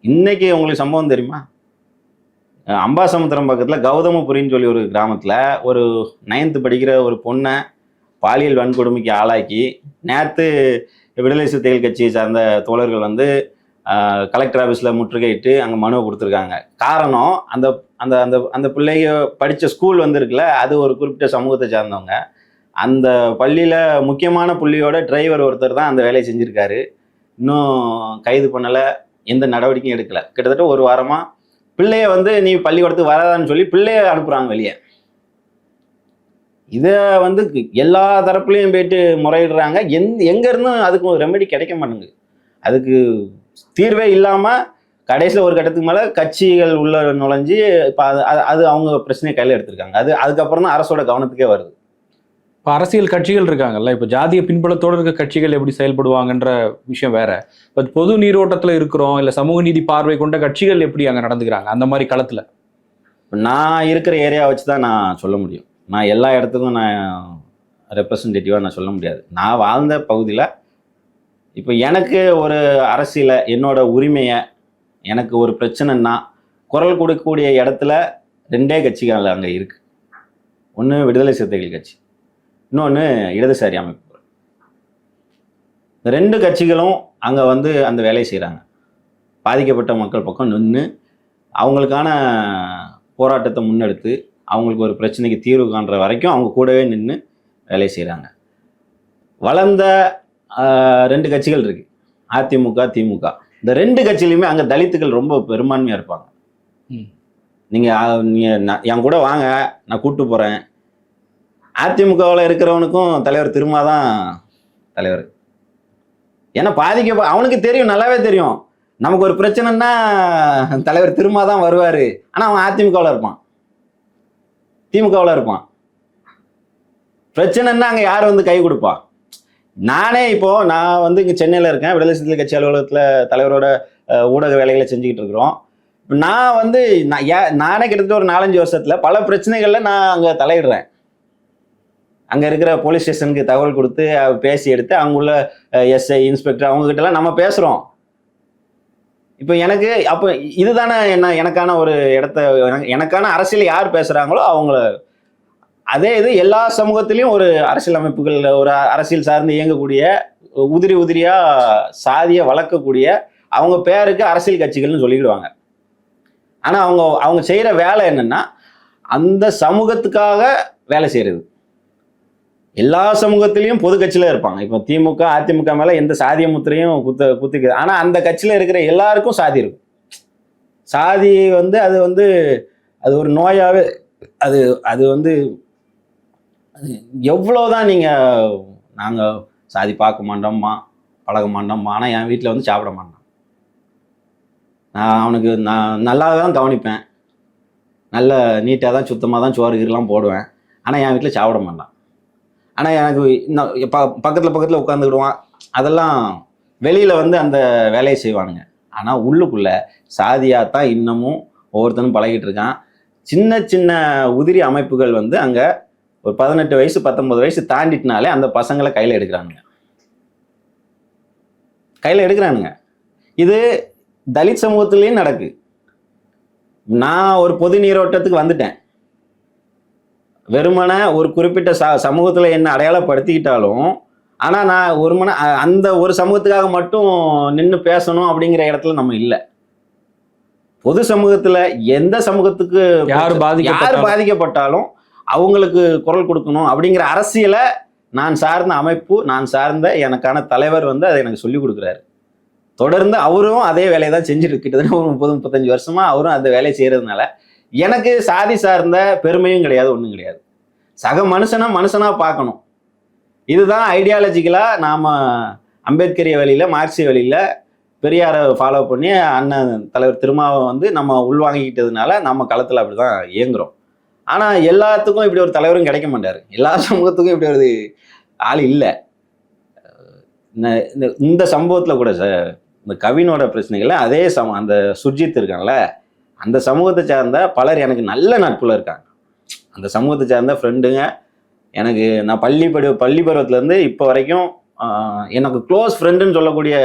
இன்னைக்கு உங்களுக்கு சம்பவம் தெரியுமா, அம்பாசமுத்திரம் பக்கத்துல கௌதமபுரின்னு சொல்லி ஒரு கிராமத்துல ஒரு 9th படிக்கிற ஒரு பொண்ணை பாலியல் வன்கொடுமைக்கு ஆளாக்கி நேற்று விடுதலை சிறுத்தைகள் கட்சியை சார்ந்த தோழர்கள் வந்து கலெக்டர் ஆஃபீஸில் முற்றுகையிட்டு அங்கே மனுவை கொடுத்துருக்காங்க. காரணம், அந்த அந்த அந்த அந்த பிள்ளைங்க படித்த ஸ்கூல் வந்து இருக்குல்ல, அது ஒரு குறிப்பிட்ட சமூகத்தை சார்ந்தவங்க. அந்த பள்ளியில் முக்கியமான புள்ளியோட டிரைவர் ஒருத்தர் தான் அந்த வேலையை செஞ்சுருக்காரு. இன்னும் கைது பண்ணலை, எந்த நடவடிக்கையும் எடுக்கலை. கிட்டத்தட்ட ஒரு வாரமாக பிள்ளைய வந்து நீ பள்ளிக்கூடத்துக்கு வராதான்னு சொல்லி பிள்ளைய அனுப்புகிறாங்க வெளியே. இதை வந்து எல்லா தரப்புலையும் போயிட்டு முறையிடுறாங்க. எங்கேருந்தும் அதுக்கு ஒரு ரெமெடி கிடைக்க மாட்டேங்குது. அதுக்கு தீர்வே இல்லாமல் கடைசியில் ஒரு கட்டத்துக்கு மேலே கட்சிகள் உள்ள நுழைஞ்சு இப்போ அது அவங்க பிரச்சனையை கையில் எடுத்திருக்காங்க. அதுக்கப்புறம் தான் அரசோட கவனத்துக்கே வருது. இப்போ அரசியல் கட்சிகள் இருக்காங்கல்ல, இப்போ ஜாதிய பின்புலத்தோடு இருக்க கட்சிகள் எப்படி செயல்படுவாங்கன்ற விஷயம் வேற. இப்போ பொது நீரோட்டத்தில் இருக்கிறோம், இல்லை சமூக நீதி பார்வை கொண்ட கட்சிகள் எப்படி அங்கே நடந்துக்கிறாங்க அந்த மாதிரி களத்தில்? நான் இருக்கிற ஏரியா வச்சு தான் நான் சொல்ல முடியும். நான் எல்லா இடத்துக்கும் நான் ரெப்ரசன்டேட்டிவாக நான் சொல்ல முடியாது. நான் வாழ்ந்த பகுதியில் இப்போ எனக்கு ஒரு அரசியலை, என்னோட உரிமையை, எனக்கு ஒரு பிரச்சனைன்னா குரல் கொடுக்கக்கூடிய இடத்துல 2 கட்சிகள் அங்கே இருக்குது. ஒன்று விடுதலை சிறுத்தைகள் கட்சி, இன்னொன்று இடதுசாரி அமைப்பு. இந்த 2 கட்சிகளும் அங்கே வந்து அந்த வேலையை செய்கிறாங்க. பாதிக்கப்பட்ட மக்கள் பக்கம் நின்று அவங்களுக்கான போராட்டத்தை முன்னெடுத்து அவங்களுக்கு ஒரு பிரச்சனைக்கு தீர்வு காண்ற வரைக்கும் அவங்க கூடவே நின்று வேலை செய்கிறாங்க. வளர்ந்த 2 கட்சிகள் இருக்கு, அதிமுக, திமுக. இந்த 2 கட்சியிலுமே அங்கே தலித்துகள் ரொம்ப பெரும்பான்மையாக இருப்பாங்க. நீங்கள் என் கூட வாங்க, நான் கூப்பிட்டு போகிறேன். அதிமுகவில் இருக்கிறவனுக்கும் தலைவர் திருமா தான் தலைவர். ஏன்னா அவனுக்கு தெரியும், நல்லாவே தெரியும், நமக்கு ஒரு பிரச்சனைன்னா தலைவர் திருமா தான் வருவார். ஆனால் அவன் அதிமுகவில் இருப்பான், திமுகவில் இருப்பான். பிரச்சனைன்னா அங்கே யார் வந்து கை கொடுப்பா? நானே நான் வந்து இங்கே சென்னையில் இருக்கேன், விடுதலை சிறுத்தைகள் கட்சி அலுவலகத்தில் தலைவரோட ஊடக வேலைகளை செஞ்சுக்கிட்டு இருக்கிறோம். நான் வந்து நானே கிட்டத்தட்ட ஒரு 4-5 வருஷத்தில் பல பிரச்சனைகளில் நான் அங்கே தலையிடுறேன். அங்கே இருக்கிற போலீஸ் ஸ்டேஷனுக்கு தகவல் கொடுத்து பேசி எடுத்து அங்குள்ள எஸ்ஐ, இன்ஸ்பெக்டர் அவங்ககிட்டலாம் நம்ம பேசுகிறோம். இப்போ எனக்கு அப்போ இதுதானே எனக்கான ஒரு எனக்கான அரசியல் யார் பேசுகிறாங்களோ அவங்கள. அதே இது எல்லா சமூகத்திலையும் ஒரு அரசியல் அமைப்புகள், ஒரு அரசியல் சார்ந்து இயங்கக்கூடிய, உதிரியா சாதியை வளர்க்கக்கூடிய அவங்க பேருக்கு அரசியல் கட்சிகள்னு சொல்லிடுவாங்க. ஆனால் அவங்க செய்கிற வேலை என்னன்னா அந்த சமூகத்துக்காக வேலை செய்கிறது. எல்லா சமூகத்திலையும் பொது கட்சியில இருப்பாங்க. இப்போ திமுக, அதிமுக மேலே எந்த சாதிய முத்திரையும் குத்திக்குது. ஆனால் அந்த கட்சியில் இருக்கிற எல்லாருக்கும் சாதி இருக்கும். சாதி வந்து அது வந்து அது ஒரு நோயாகவே அது அது வந்து எவ்வளோதான் நீங்கள் நாங்கள் சாதி பார்க்க மாட்டோம்மா பழக மாட்டோம்மா, ஆனால் என் வீட்டில் வந்து சாப்பிட மாட்டான். நான் அவனுக்கு நான் நல்லா தான் கவனிப்பேன், நல்ல நீட்டாக தான் சுத்தமாக தான் சோறு கீரெலாம் போடுவேன், ஆனால் என் வீட்டில் சாப்பிட மாட்டான். ஆனால் எனக்கு இன்னும் பக்கத்தில் உட்காந்துக்கிடுவான். அதெல்லாம் வெளியில் வந்து அந்த வேலையை செய்வானுங்க. ஆனால் உள்ளுக்குள்ளே சாதியாக தான் இன்னமும் ஒவ்வொருத்தனும் பழகிட்டு இருக்கான். சின்ன சின்ன உதிரி அமைப்புகள் வந்து அங்கே ஒரு 18 வயசு 19 வயசு தாண்டிட்டினாலே அந்த பசங்களை கையில் எடுக்கிறானுங்க. இது தலித் சமூகத்திலையும் நடக்கு. நான் ஒரு பொது நீரோட்டத்துக்கு வந்துட்டேன். வெறுமன ஒரு குறிப்பிட்ட சமூகத்தில் என்ன அடையாளப்படுத்திக்கிட்டாலும், ஆனால் நான் அந்த ஒரு சமூகத்துக்காக மட்டும் நின்று பேசணும் அப்படிங்கிற இடத்துல நம்ம இல்லை. பொது சமூகத்தில் எந்த சமூகத்துக்கு யார் பாதிக்கப்பட்டாலும் அவங்களுக்கு குரல் கொடுக்கணும் அப்படிங்கிற அரசியலை நான் சார்ந்த அமைப்பு, நான் சார்ந்த எனக்கான தலைவர் வந்து அதை எனக்கு சொல்லிக் கொடுக்குறாரு. தொடர்ந்து அவரும் அதே வேலையை தான் செஞ்சுட்டு, கிட்டத்தட்ட ஒரு 30-35 வருஷமா அவரும் அந்த வேலையை செய்யறதுனால எனக்கு சாதி சார்ந்த பெருமையும் கிடையாது, ஒன்றும் கிடையாது. சக மனுஷனா பார்க்கணும். இதுதான் ஐடியாலஜிக்கலா நாம அம்பேத்கரிய வழியில, மார்க்சிய வழியில பெரியாரை ஃபாலோ பண்ணி அண்ணன் தலைவர் திருமாவை வந்து நம்ம உள்வாங்கிக்கிட்டதுனால நம்ம களத்தில் அப்படிதான் இயங்குறோம். ஆனால் எல்லாத்துக்கும் இப்படி ஒரு தலைவரும் கிடைக்க மாட்டார். எல்லா சமூகத்துக்கும் இப்படி ஒரு ஆள் இல்லை. இந்த சம்பவத்தில் கூட சார், இந்த கவினோட பிரச்சனைகள்ல அதே அந்த சுர்ஜித் இருக்காங்கல்ல, அந்த சமூகத்தை சார்ந்த பலர் எனக்கு நல்ல நட்புல இருக்காங்க. அந்த சமூகத்தை சார்ந்த ஃப்ரெண்டுங்க எனக்கு, நான் பள்ளி பருவத்திலேருந்து இப்போ வரைக்கும் எனக்கு க்ளோஸ் ஃப்ரெண்டுன்னு சொல்லக்கூடிய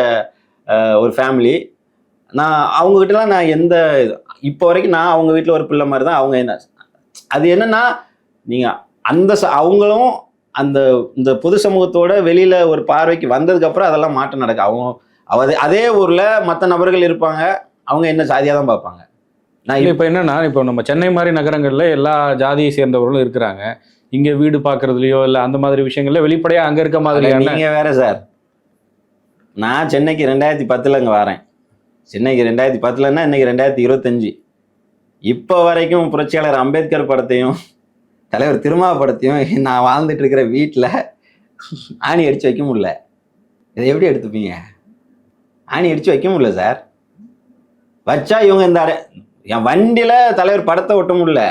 ஒரு ஃபேமிலி. நான் அவங்ககிட்டலாம் நான் இப்போ வரைக்கும் நான் அவங்க வீட்டில் ஒரு பிள்ளை மாதிரி தான். அவங்க என்ன அது என்னன்னா, நீங்கள் அவங்களும் இந்த பொது சமூகத்தோட வெளியில் ஒரு பார்வைக்கு வந்ததுக்கப்புறம் அதெல்லாம் மாற்றம் நடக்கும். அதே ஊரில் மற்ற நபர்கள் இருப்பாங்க, அவங்க என்ன சாதியாக தான் பார்ப்பாங்க. நான் இப்போ என்னன்னா, இப்போ நம்ம சென்னை மாதிரி நகரங்களில் எல்லா ஜாதியை சேர்ந்தவர்களும் இருக்கிறாங்க. இங்கே வீடு பார்க்குறதுலையோ இல்லை அந்த மாதிரி விஷயங்கள்ல வெளிப்படையாக அங்கே இருக்க மாதிரி. நீங்கள் வேற சார், நான் சென்னைக்கு 2010 அங்கே வரேன். சென்னைக்கு 2010ன்னா இன்னைக்கு 2025. இப்போ வரைக்கும் புரட்சியாளர் அம்பேத்கர் படத்தையும் தலைவர் திருமா படத்தையும் நான் வாழ்ந்துட்டு இருக்கிற வீட்டில் ஆணி அடித்து வைக்க முடியல. இதை எப்படி எடுத்துப்பீங்க? ஆணி அடித்து வைக்க முடியல சார். வச்சா இவங்க என் வண்டியில் தலைவர் படத்தை ஒட்ட முடியல.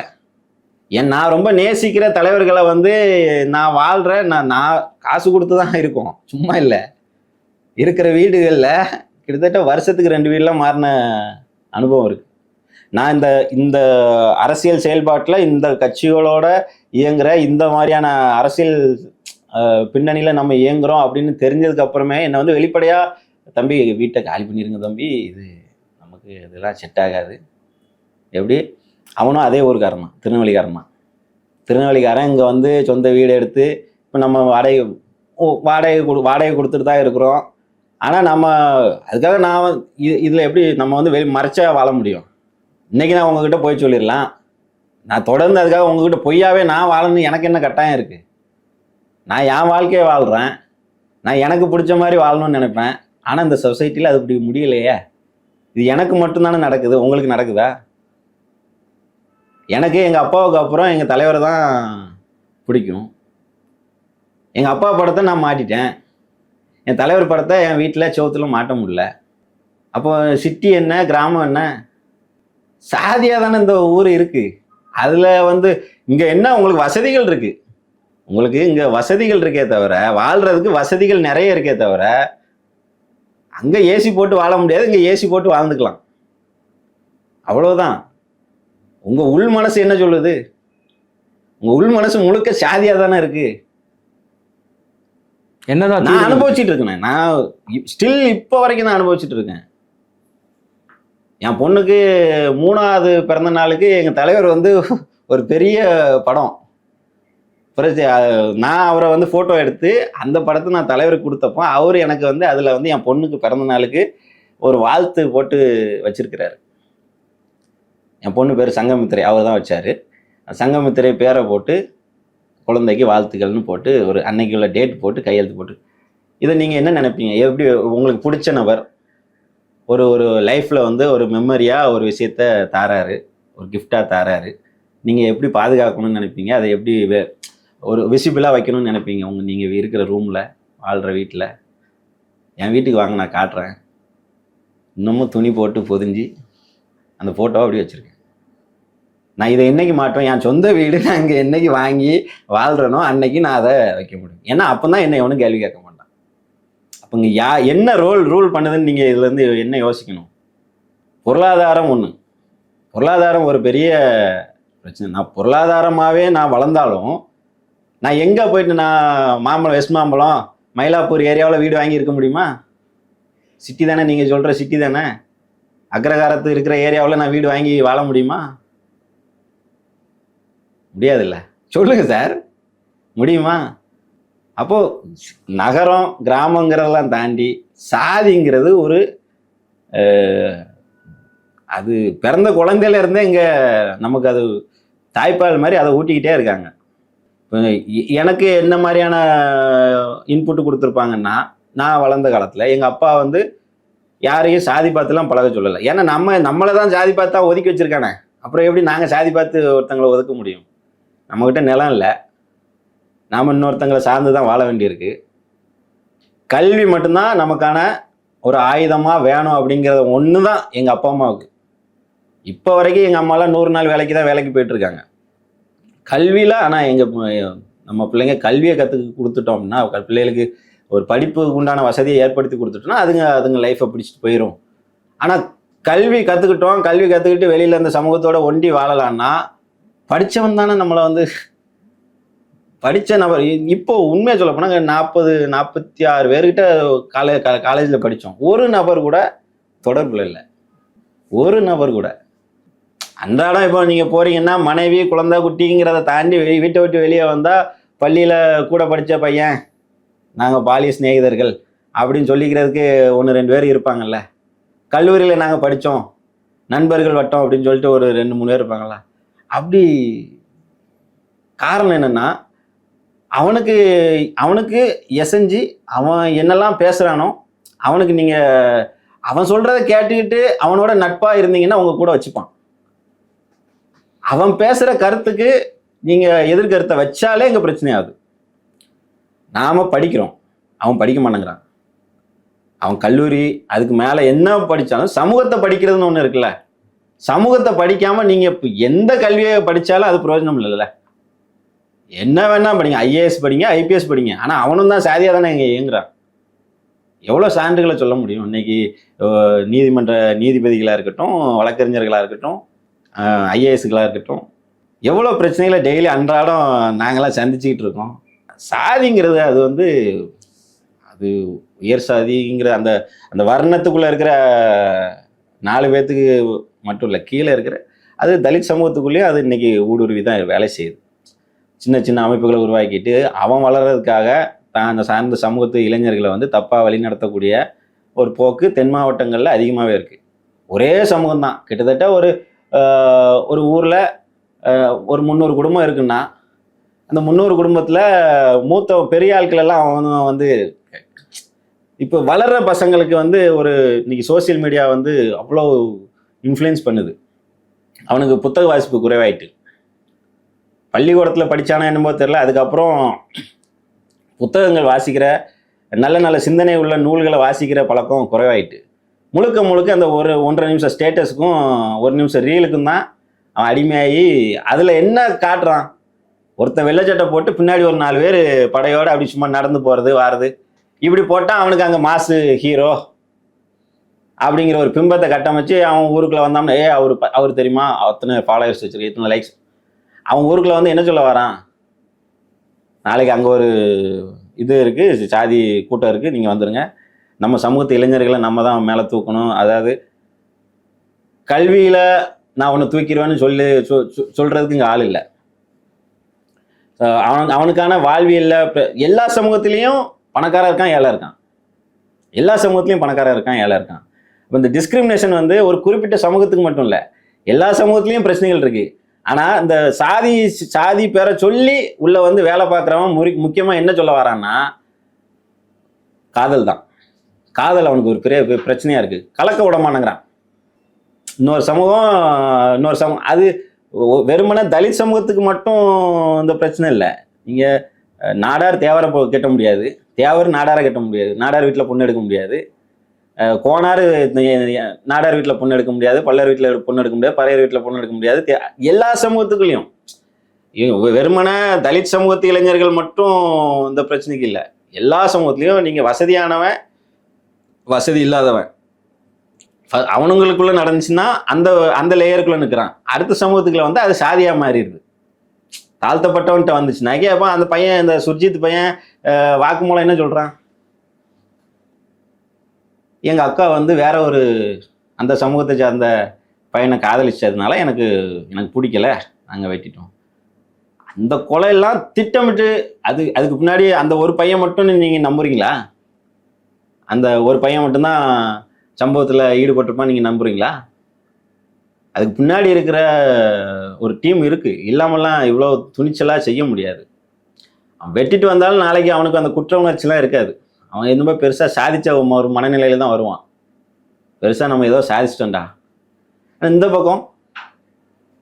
நான் ரொம்ப நேசிக்கிற தலைவர்களை வந்து நான் வாழ்கிறேன். நான் காசு கொடுத்து தான் இருக்கோம், சும்மா இல்லை. இருக்கிற வீடுகளில் கிட்டத்தட்ட வருஷத்துக்கு 2 வீடெலாம் மாறின அனுபவம் இருக்குது. நான் இந்த அரசியல் செயல்பாட்டில் இந்த கட்சிகளோட இயங்குற இந்த மாதிரியான அரசியல் பின்னணியில் நம்ம இயங்குறோம் அப்படின்னு தெரிஞ்சதுக்கு அப்புறமே என்னை வந்து வெளிப்படையாக, தம்பி வீட்டை காலி பண்ணிடுங்க தம்பி, இது நமக்கு இதெல்லாம் செட் ஆகாது. எப்படி? அவனும் அதே ஊருக்காரன் தான், திருநெல்வேலிக்காரன். இங்கே வந்து சொந்த வீடு எடுத்து இப்போ நம்ம வாடகை கொடுத்துட்டு தான் இருக்கிறோம். ஆனால் நம்ம அதுக்காக நான் இதில் எப்படி நம்ம வந்து மறைச்சா வாழ முடியும்? இன்றைக்கி நான் உங்ககிட்ட போய் சொல்லிடலாம். நான் தொடர்ந்து அதுக்காக உங்ககிட்ட பொய்யாவே நான் வாழணும் எனக்கு என்ன கட்டாயம் இருக்குது? நான் என் வாழ்க்கையை வாழ்கிறேன், நான் எனக்கு பிடிச்ச மாதிரி வாழணும்னு நினைப்பேன். ஆனால் இந்த சொசைட்டியில் அது இப்படி முடியலையே. இது எனக்கு மட்டும்தானே நடக்குது, உங்களுக்கு நடக்குதா? எனக்கு எங்கள் அப்பாவுக்கு அப்புறம் எங்கள் தலைவரை தான் பிடிக்கும். எங்கள் அப்பா படத்தை நான் மாட்டிட்டேன், என் தலைவர் படத்தை என் வீட்டில் சோத்துல மாட்ட முடியல. அப்போ சிட்டி என்ன, கிராமம் என்ன, சாதியாக தானே இந்த ஊர் இருக்குது. அதில் வந்து இங்கே என்ன உங்களுக்கு வசதிகள் இருக்குது, உங்களுக்கு இங்கே வசதிகள் இருக்கே தவிர, வாழ்கிறதுக்கு வசதிகள் நிறைய இருக்கே தவிர, அங்கே ஏசி போட்டு வாழ முடியாது, இங்கே ஏசி போட்டு வாழ்ந்துக்கலாம். அவ்வளோதான். உங்கள் உள் மனசு என்ன சொல்லுது? உங்கள் உள் மனசு முழுக்க சாதியாக தானே இருக்குது. என்னதான் நான் அனுபவிச்சுட்டு இருக்கேன். நான் ஸ்டில் இப்போ வரைக்கும் நான் அனுபவிச்சுட்டு இருக்கேன். என் பொண்ணுக்கு 3வது பிறந்த நாளுக்கு எங்கள் தலைவர் வந்து ஒரு பெரிய படம், நான் அவரை வந்து ஃபோட்டோ எடுத்து அந்த படத்தை நான் தலைவருக்கு கொடுத்தப்போ அவர் எனக்கு வந்து அதில் வந்து என் பொண்ணுக்கு பிறந்த நாளுக்கு ஒரு வாழ்த்து போட்டு வச்சிருக்கிறாரு. என் பொண்ணு பேர் சங்கமித்திரை, அவர் தான் வச்சார். சங்கமித்திரை பேரை போட்டு குழந்தைக்கு வாழ்த்துக்கள்னு போட்டு ஒரு அன்னைக்கு உள்ள டேட் போட்டு கையெழுத்து போட்டு. இதை நீங்கள் என்ன நினைப்பீங்க? எப்படி உங்களுக்கு பிடிச்ச நபர் ஒரு லைஃப்பில் வந்து ஒரு மெமரியாக ஒரு விஷயத்த தாராரு, ஒரு கிஃப்டாக தராரு. நீங்கள் எப்படி பாதுகாக்கணும்னு நினைப்பீங்க, அதை எப்படி ஒரு விசிபிளாக வைக்கணும்னு நினைப்பீங்க நீங்கள் இருக்கிற ரூமில், வாழ்கிற வீட்டில். என் வீட்டுக்கு வாங்க, நான் காட்டுறேன். இன்னமும் துணி போட்டு பொதிஞ்சு அந்த ஃபோட்டோவை அப்படி வச்சுருக்கேன். நான் இதை என்னைக்கு மாட்டோம், என் சொந்த வீடு நான் இங்கே என்னைக்கு வாங்கி வாழ்கிறனோ அன்னைக்கு நான் அதை வைக்க முடியும். ஏன்னா அப்போ தான் என்னை எவனும் கேள்வி கேட்க மாட்டான். அப்போ இங்கே என்ன ரூல் பண்ணுதுன்னு நீங்கள் இதுலேருந்து என்ன யோசிக்கணும். பொருளாதாரம் ஒன்று, பொருளாதாரம் ஒரு பெரிய பிரச்சனை. நான் பொருளாதாரமாகவே நான் வளர்ந்தாலும் நான் எங்கே போயிட்டு நான் மாம்பழம், வெஸ்ட் மாம்பழம், மயிலாப்பூர் ஏரியாவில் வீடு வாங்கி இருக்க முடியுமா? சிட்டி தானே, நீங்கள் சொல்கிற சிட்டி தானே. அக்ரகாரத்து இருக்கிற ஏரியாவில் நான் வீடு வாங்கி வாழ முடியுமா? முடியாதுல்ல. சொல்லுங்கள் சார், முடியுமா? அப்போது நகரம் கிராமங்கிறதெல்லாம் தாண்டி சாதிங்கிறது ஒரு அது பிறந்த குழந்தையில இருந்தே இங்கே நமக்கு அது தாய்ப்பால் மாதிரி அதை ஊட்டிக்கிட்டே இருக்காங்க. இப்போ எனக்கு என்ன மாதிரியான இன்புட்டு கொடுத்துருப்பாங்கன்னா, நான் வளர்ந்த காலத்தில் எங்கள் அப்பா வந்து யாரையும் சாதி பார்த்துலாம் பழக சொல்லலை. ஏன்னா நம்மளை தான் சாதி பார்த்தா ஒதுக்கி வச்சுருக்கானே, அப்புறம் எப்படி நாங்கள் சாதி பார்த்து ஒருத்தங்களை ஒதுக்க முடியும்? நம்மக்கிட்ட நிலம் இல்லை, நாம் இன்னொருத்தங்களை சார்ந்து தான் வாழ வேண்டியிருக்கு. கல்வி மட்டும்தான் நமக்கான ஒரு ஆயுதமாக வேணும் அப்படிங்கிறத ஒன்று தான் எங்கள் அப்பா அம்மாவுக்கு. இப்போ வரைக்கும் எங்கள் அம்மாலாம் 100 நாள் வேலைக்கு தான் வேலைக்கு போயிட்டுருக்காங்க. கல்வியில் ஆனால் நம்ம பிள்ளைங்க கல்வியை கொடுத்துட்டோம்னா, பிள்ளைகளுக்கு ஒரு படிப்புக்கு உண்டான வசதியை ஏற்படுத்தி கொடுத்துட்டோம்னா அதுங்க லைஃப்பை பிடிச்சிட்டு போயிடும். ஆனால் கல்வி கற்றுக்கிட்டு வெளியில் இந்த சமூகத்தோட ஒண்டி வாழலான்னா படித்தவன் தானே நம்மளை வந்து படித்த நபர். இப்போ உண்மையாக சொல்ல போனால் 46 பேர்கிட்ட காலேஜில் படித்தோம். ஒரு நபர் கூட தொடர்பில் இல்லை, ஒரு நபர் கூட. அன்றாடம் இப்போ நீங்கள் போகிறீங்கன்னா மனைவி குழந்தை குட்டிங்கிறத தாண்டி வீட்டை விட்டு வெளியே வந்தால் பள்ளியில் கூட படித்த பையன், நாங்கள் பாலிய சிநேகிதர்கள் அப்படின்னு சொல்லிக்கிறதுக்கு 1-2 பேர் இருப்பாங்கல்ல. கல்லூரியில் நாங்கள் படித்தோம், நண்பர்கள் வட்டம் அப்படின்னு சொல்லிட்டு ஒரு 2-3 பேர் இருப்பாங்களா. அப்படி காரணம் என்னென்னா, அவனுக்கு எசைஞ்சு அவன் என்னெல்லாம் பேசுகிறானோ அவனுக்கு நீங்கள் அவன் சொல்கிறத கேட்டுக்கிட்டு அவனோட நட்பாக இருந்தீங்கன்னா அவங்க கூட வச்சுப்பான். அவன் பேசுகிற கருத்துக்கு நீங்கள் எதிர்கருத்தை வச்சாலே எங்கள் பிரச்சனையாகுது. நாம் படிக்கிறோம், அவன் படிக்க மாட்டேங்கிறான். அவன் கல்லூரி அதுக்கு மேலே என்ன படித்தாலும் சமூகத்தை படிக்கிறதுன்னு ஒன்று இருக்குல்ல. சமூகத்தை படிக்காமல் நீங்கள் இப்போ எந்த கல்வியை படித்தாலும் அது பிரயோஜனம் இல்லைல்ல. என்ன வேணால் படிங்க, ஐஏஎஸ் படிங்க, ஐபிஎஸ் படிங்க, ஆனால் அவனும் தான் சாதியாக தானே இங்கே இயங்குறான். எவ்வளோ சான்றுகளை சொல்ல முடியும்? இன்னைக்கு நீதிமன்ற நீதிபதிகளாக இருக்கட்டும், வழக்கறிஞர்களாக இருக்கட்டும், ஐஏஎஸ்களாக இருக்கட்டும், எவ்வளோ பிரச்சனைகளை டெய்லி அன்றாடம் நாங்களாம் சந்திச்சுக்கிட்டு இருக்கோம். சாதிங்கிறது அது உயர் சாதிங்கிற அந்த வர்ணத்துக்குள்ளே இருக்கிற 4 பேர்த்துக்கு மட்டும் இல்லை, கீழே இருக்கிற அது தலித் சமூகத்துக்குள்ளேயே அது இன்னைக்கு ஊடுருவி தான் வேலை செய்யுது. சின்ன சின்ன அமைப்புகளை உருவாக்கிட்டு அவன் வளர்கிறதுக்காக தான் அந்த சார்ந்த சமூகத்து இளைஞர்களை தப்பாக வழி நடத்தக்கூடிய ஒரு போக்கு தென் மாவட்டங்களில் அதிகமாகவே இருக்குது. ஒரே சமூகம்தான், கிட்டத்தட்ட ஒரு ஊரில் ஒரு 300 குடும்பம் இருக்குன்னா அந்த 300 குடும்பத்தில் மூத்த பெரிய ஆட்கள் எல்லாம் அவன் இப்போ வளர்கிற பசங்களுக்கு இன்னைக்கு சோசியல் மீடியா அவ்வளோ இன்ஃப்ளூயன்ஸ் பண்ணுது. அவனுக்கு புத்தக வாசிப்பு குறைவாயிட்டு, பள்ளிக்கூடத்தில் படித்தானா என்னமோ தெரியல, அதுக்கப்புறம் புத்தகங்கள் வாசிக்கிற நல்ல நல்ல சிந்தனை உள்ள நூல்களை வாசிக்கிற பழக்கம் குறைவாயிட்டு, முழுக்க அந்த 1.5 நிமிஷம் ஸ்டேட்டஸுக்கும் 1 நிமிஷம் ரீலுக்கும் தான் அவன் அடிமையாகி அதில் என்ன காட்டுறான். ஒருத்தன் வெள்ளைச்சட்டை போட்டு பின்னாடி ஒரு 4 பேர் படையோடு அப்படி சும்மா நடந்து போகிறது வாரது, இப்படி போட்டால் அவனுக்கு அங்கே மாசு ஹீரோ அப்படிங்கிற ஒரு பிம்பத்தை கட்டமைச்சு அவன் ஊருக்குள்ளே வந்தான்னா, அவர் தெரியுமா, அத்தனை ஃபாலோவர்ஸ் வச்சிருக்கு, இத்தனை லைக்ஸ். அவன் ஊருக்குள்ளே என்ன சொல்ல வரான், நாளைக்கு அங்கே ஒரு இது இருக்குது, சாதி கூட்டம் இருக்குது, நீங்கள் வந்துடுங்க, நம்ம சமூகத்து இளைஞர்களை நம்ம தான் மேலே தூக்கணும். அதாவது கல்வியில் நான் ஒன்று தூக்கிடுவேன்னு சொல்கிறதுக்கு இங்கே ஆள் இல்லை. அவனுக்கான வாழ்வியலில் எல்லா சமூகத்திலையும் பணக்காரர் இருக்கான், ஏழை இருக்கான். எல்லா சமூகத்திலையும் பணக்காரர் இருக்கான், ஏழை இருக்கான். இப்போ இந்த டிஸ்கிரிமினேஷன் ஒரு குறிப்பிட்ட சமூகத்துக்கு மட்டும் இல்லை, எல்லா சமூகத்திலையும் பிரச்சனைகள் இருக்குது. ஆனால் இந்த சாதி பேரை சொல்லி உள்ள வேலை பார்க்குறவன் முக்கியமாக என்ன சொல்ல வரான்னா, காதல் தான். காதல் அவனுக்கு ஒரு பெரிய பிரச்சனையாக இருக்குது, கலக்க விட மாட்டேங்கிறான். இன்னொரு சமூகம் அது வெறுமனே தலித் சமூகத்துக்கு மட்டும் இந்த பிரச்சனை இல்லை. நீங்கள் நாடார் தேவரை கட்ட முடியாது, தேவர் நாடாரை கட்ட முடியாது, நாடார் வீட்டில் பொண்ணு எடுக்க முடியாது, கோனார் நாடார் வீட்டில் பொண்ணு எடுக்க முடியாது, பல்லர் வீட்டில் பொண்ணு எடுக்க முடியாது, பறையர் வீட்டில் பொண்ணு எடுக்க முடியாது. எல்லா சமூகத்துக்குள்ளேயும் வெறுமனே தலித் சமூகத்து இளைஞர்கள் மட்டும் இந்த பிரச்சனைக்கு இல்லை. எல்லா சமூகத்துலேயும் நீங்கள் வசதியானவன் வசதி இல்லாதவன் அவனுங்களுக்குள்ள நடந்துச்சுன்னா அந்த அந்த லேயருக்குள்ள நிற்கிறான். அடுத்த சமூகத்துக்குள்ள வந்து அது சாதியாக மாறிடுது. தாழ்த்தப்பட்டவன்கிட்ட வந்துச்சுனாக்கே அப்போ அந்த பையன், இந்த சுர்ஜித் பையன் வாக்குமூலம் என்ன சொல்கிறான், எங்கள் அக்கா வந்து வேற ஒரு அந்த சமூகத்தை சார்ந்த பையனை காதலிச்சதுனால எனக்கு பிடிக்கல, நாங்கள் வெட்டிட்டோம். அந்த கொலையெல்லாம் திட்டமிட்டு அதுக்கு பின்னாடி அந்த ஒரு பையன் மட்டும் நீங்கள் நம்புறீங்களா? அந்த ஒரு பையன் மட்டும்தான் சம்பவத்தில் ஈடுபட்டிருப்பான் நீங்கள் நம்புறீங்களா? அதுக்கு பின்னாடி இருக்கிற ஒரு டீம் இருக்குது. இல்லாமல்லாம் இவ்வளோ துணிச்சலாக செய்ய முடியாது. அவன் வெட்டிட்டு வந்தாலும் நாளைக்கு அவனுக்கு அந்த குற்ற உணர்ச்சிலாம் இருக்காது. அவன் எதுவுமே பெருசாக சாதித்த ஒரு மனநிலையில் தான் வருவான். பெருசாக நம்ம ஏதோ சாதிச்சிட்டோம்டா. இந்த பக்கம்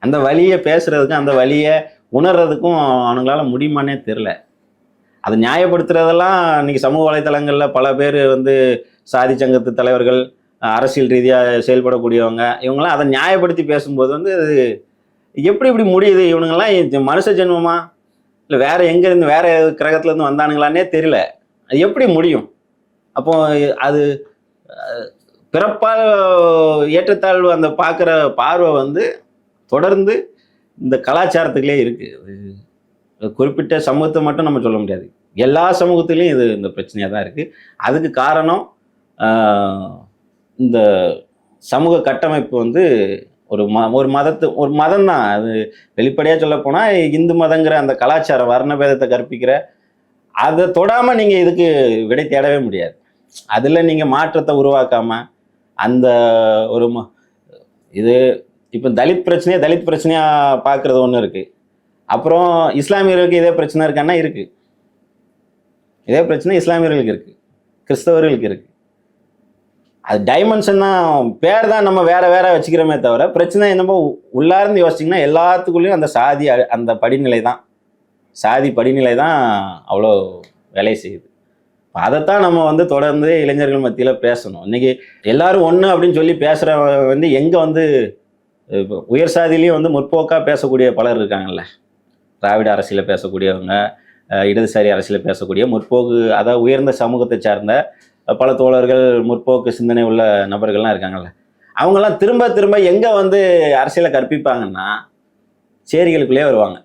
அந்த வலியை பேசுகிறதுக்கும் அந்த வலியை உணர்றதுக்கும் அவனுங்களால முடியுமானே தெரில. அதை நியாயப்படுத்துறதெல்லாம் இன்றைக்கி சமூக வலைத்தளங்களில் பல பேர் வந்து சாதி சங்கத்து தலைவர்கள், அரசியல் ரீதியாக செயல்படக்கூடியவங்க, இவங்கெல்லாம் அதை நியாயப்படுத்தி பேசும்போது வந்து அது எப்படி முடியுது? இவனுங்கெல்லாம் மனுஷ ஜென்மமா இல்லை வேற எங்கேருந்து வேற கிரகத்துலேருந்து வந்தானுங்களான்னே தெரியல. அது எப்படி முடியும்? அப்போ அது பிறப்பால் ஏற்றத்தாழ்வு அந்த பார்க்குற பார்வை வந்து தொடர்ந்து இந்த கலாச்சாரத்துக்குள்ளே இருக்குது. குறிப்பிட்ட சமூகத்தை மட்டும் நம்ம சொல்ல முடியாது, எல்லா சமூகத்திலையும் இது இந்த பிரச்சனையாக தான் இருக்குது. அதுக்கு காரணம் இந்த சமூக கட்டமைப்பு வந்து ஒரு மதம் தான். அது வெளிப்படையாக சொல்ல போனால் இந்து மதங்கிற அந்த கலாச்சார வர்ணபேதத்தை கற்பிக்கிற அதை தொடாமல் நீங்கள் இதுக்கு விடை தேடவே முடியாது. அதில் நீங்கள் மாற்றத்தை உருவாக்காமல் அந்த ஒரு இது இப்போ தலித் பிரச்சனையாக பார்க்குறது ஒன்று இருக்குது. அப்புறம் இஸ்லாமியர்களுக்கு இதே பிரச்சனை இருக்கான்னா இருக்குது. இதே பிரச்சனை இஸ்லாமியர்களுக்கு இருக்குது, கிறிஸ்தவர்களுக்கு இருக்குது. அது டைமென்ஷன் தான், பேர் தான் நம்ம வேற வச்சுக்கிறோமே தவிர பிரச்சனை என்னமோ உள்ளார்ந்து யோசிச்சிங்கன்னா எல்லாத்துக்குள்ளேயும் அந்த சாதி அந்த படிநிலை தான், சாதி படிநிலை தான் அவ்வளோ வேலை செய்யுது. அதைத்தான் நம்ம வந்து தொடர்ந்து இளைஞர்கள் மத்தியில் பேசணும். இன்றைக்கி எல்லாரும் ஒன்று அப்படின்னு சொல்லி பேசுகிற வந்து எங்கே வந்து உயர் சாதியிலையும் வந்து முற்போக்காக பேசக்கூடிய பலர் இருக்காங்கல்ல. திராவிட அரசியலில் பேசக்கூடியவங்க, இடதுசாரி அரசியலில் பேசக்கூடிய முற்போக்கு, அதாவது உயர்ந்த சமூகத்தை சார்ந்த பல தோழர்கள், முற்போக்கு சிந்தனை உள்ள நபர்கள்லாம் இருக்காங்கல்ல. அவங்கெல்லாம் திரும்ப எங்கே வந்து அரசியலை கற்பிப்பாங்கன்னா சேரிகளுக்குள்ளேயே வருவாங்க,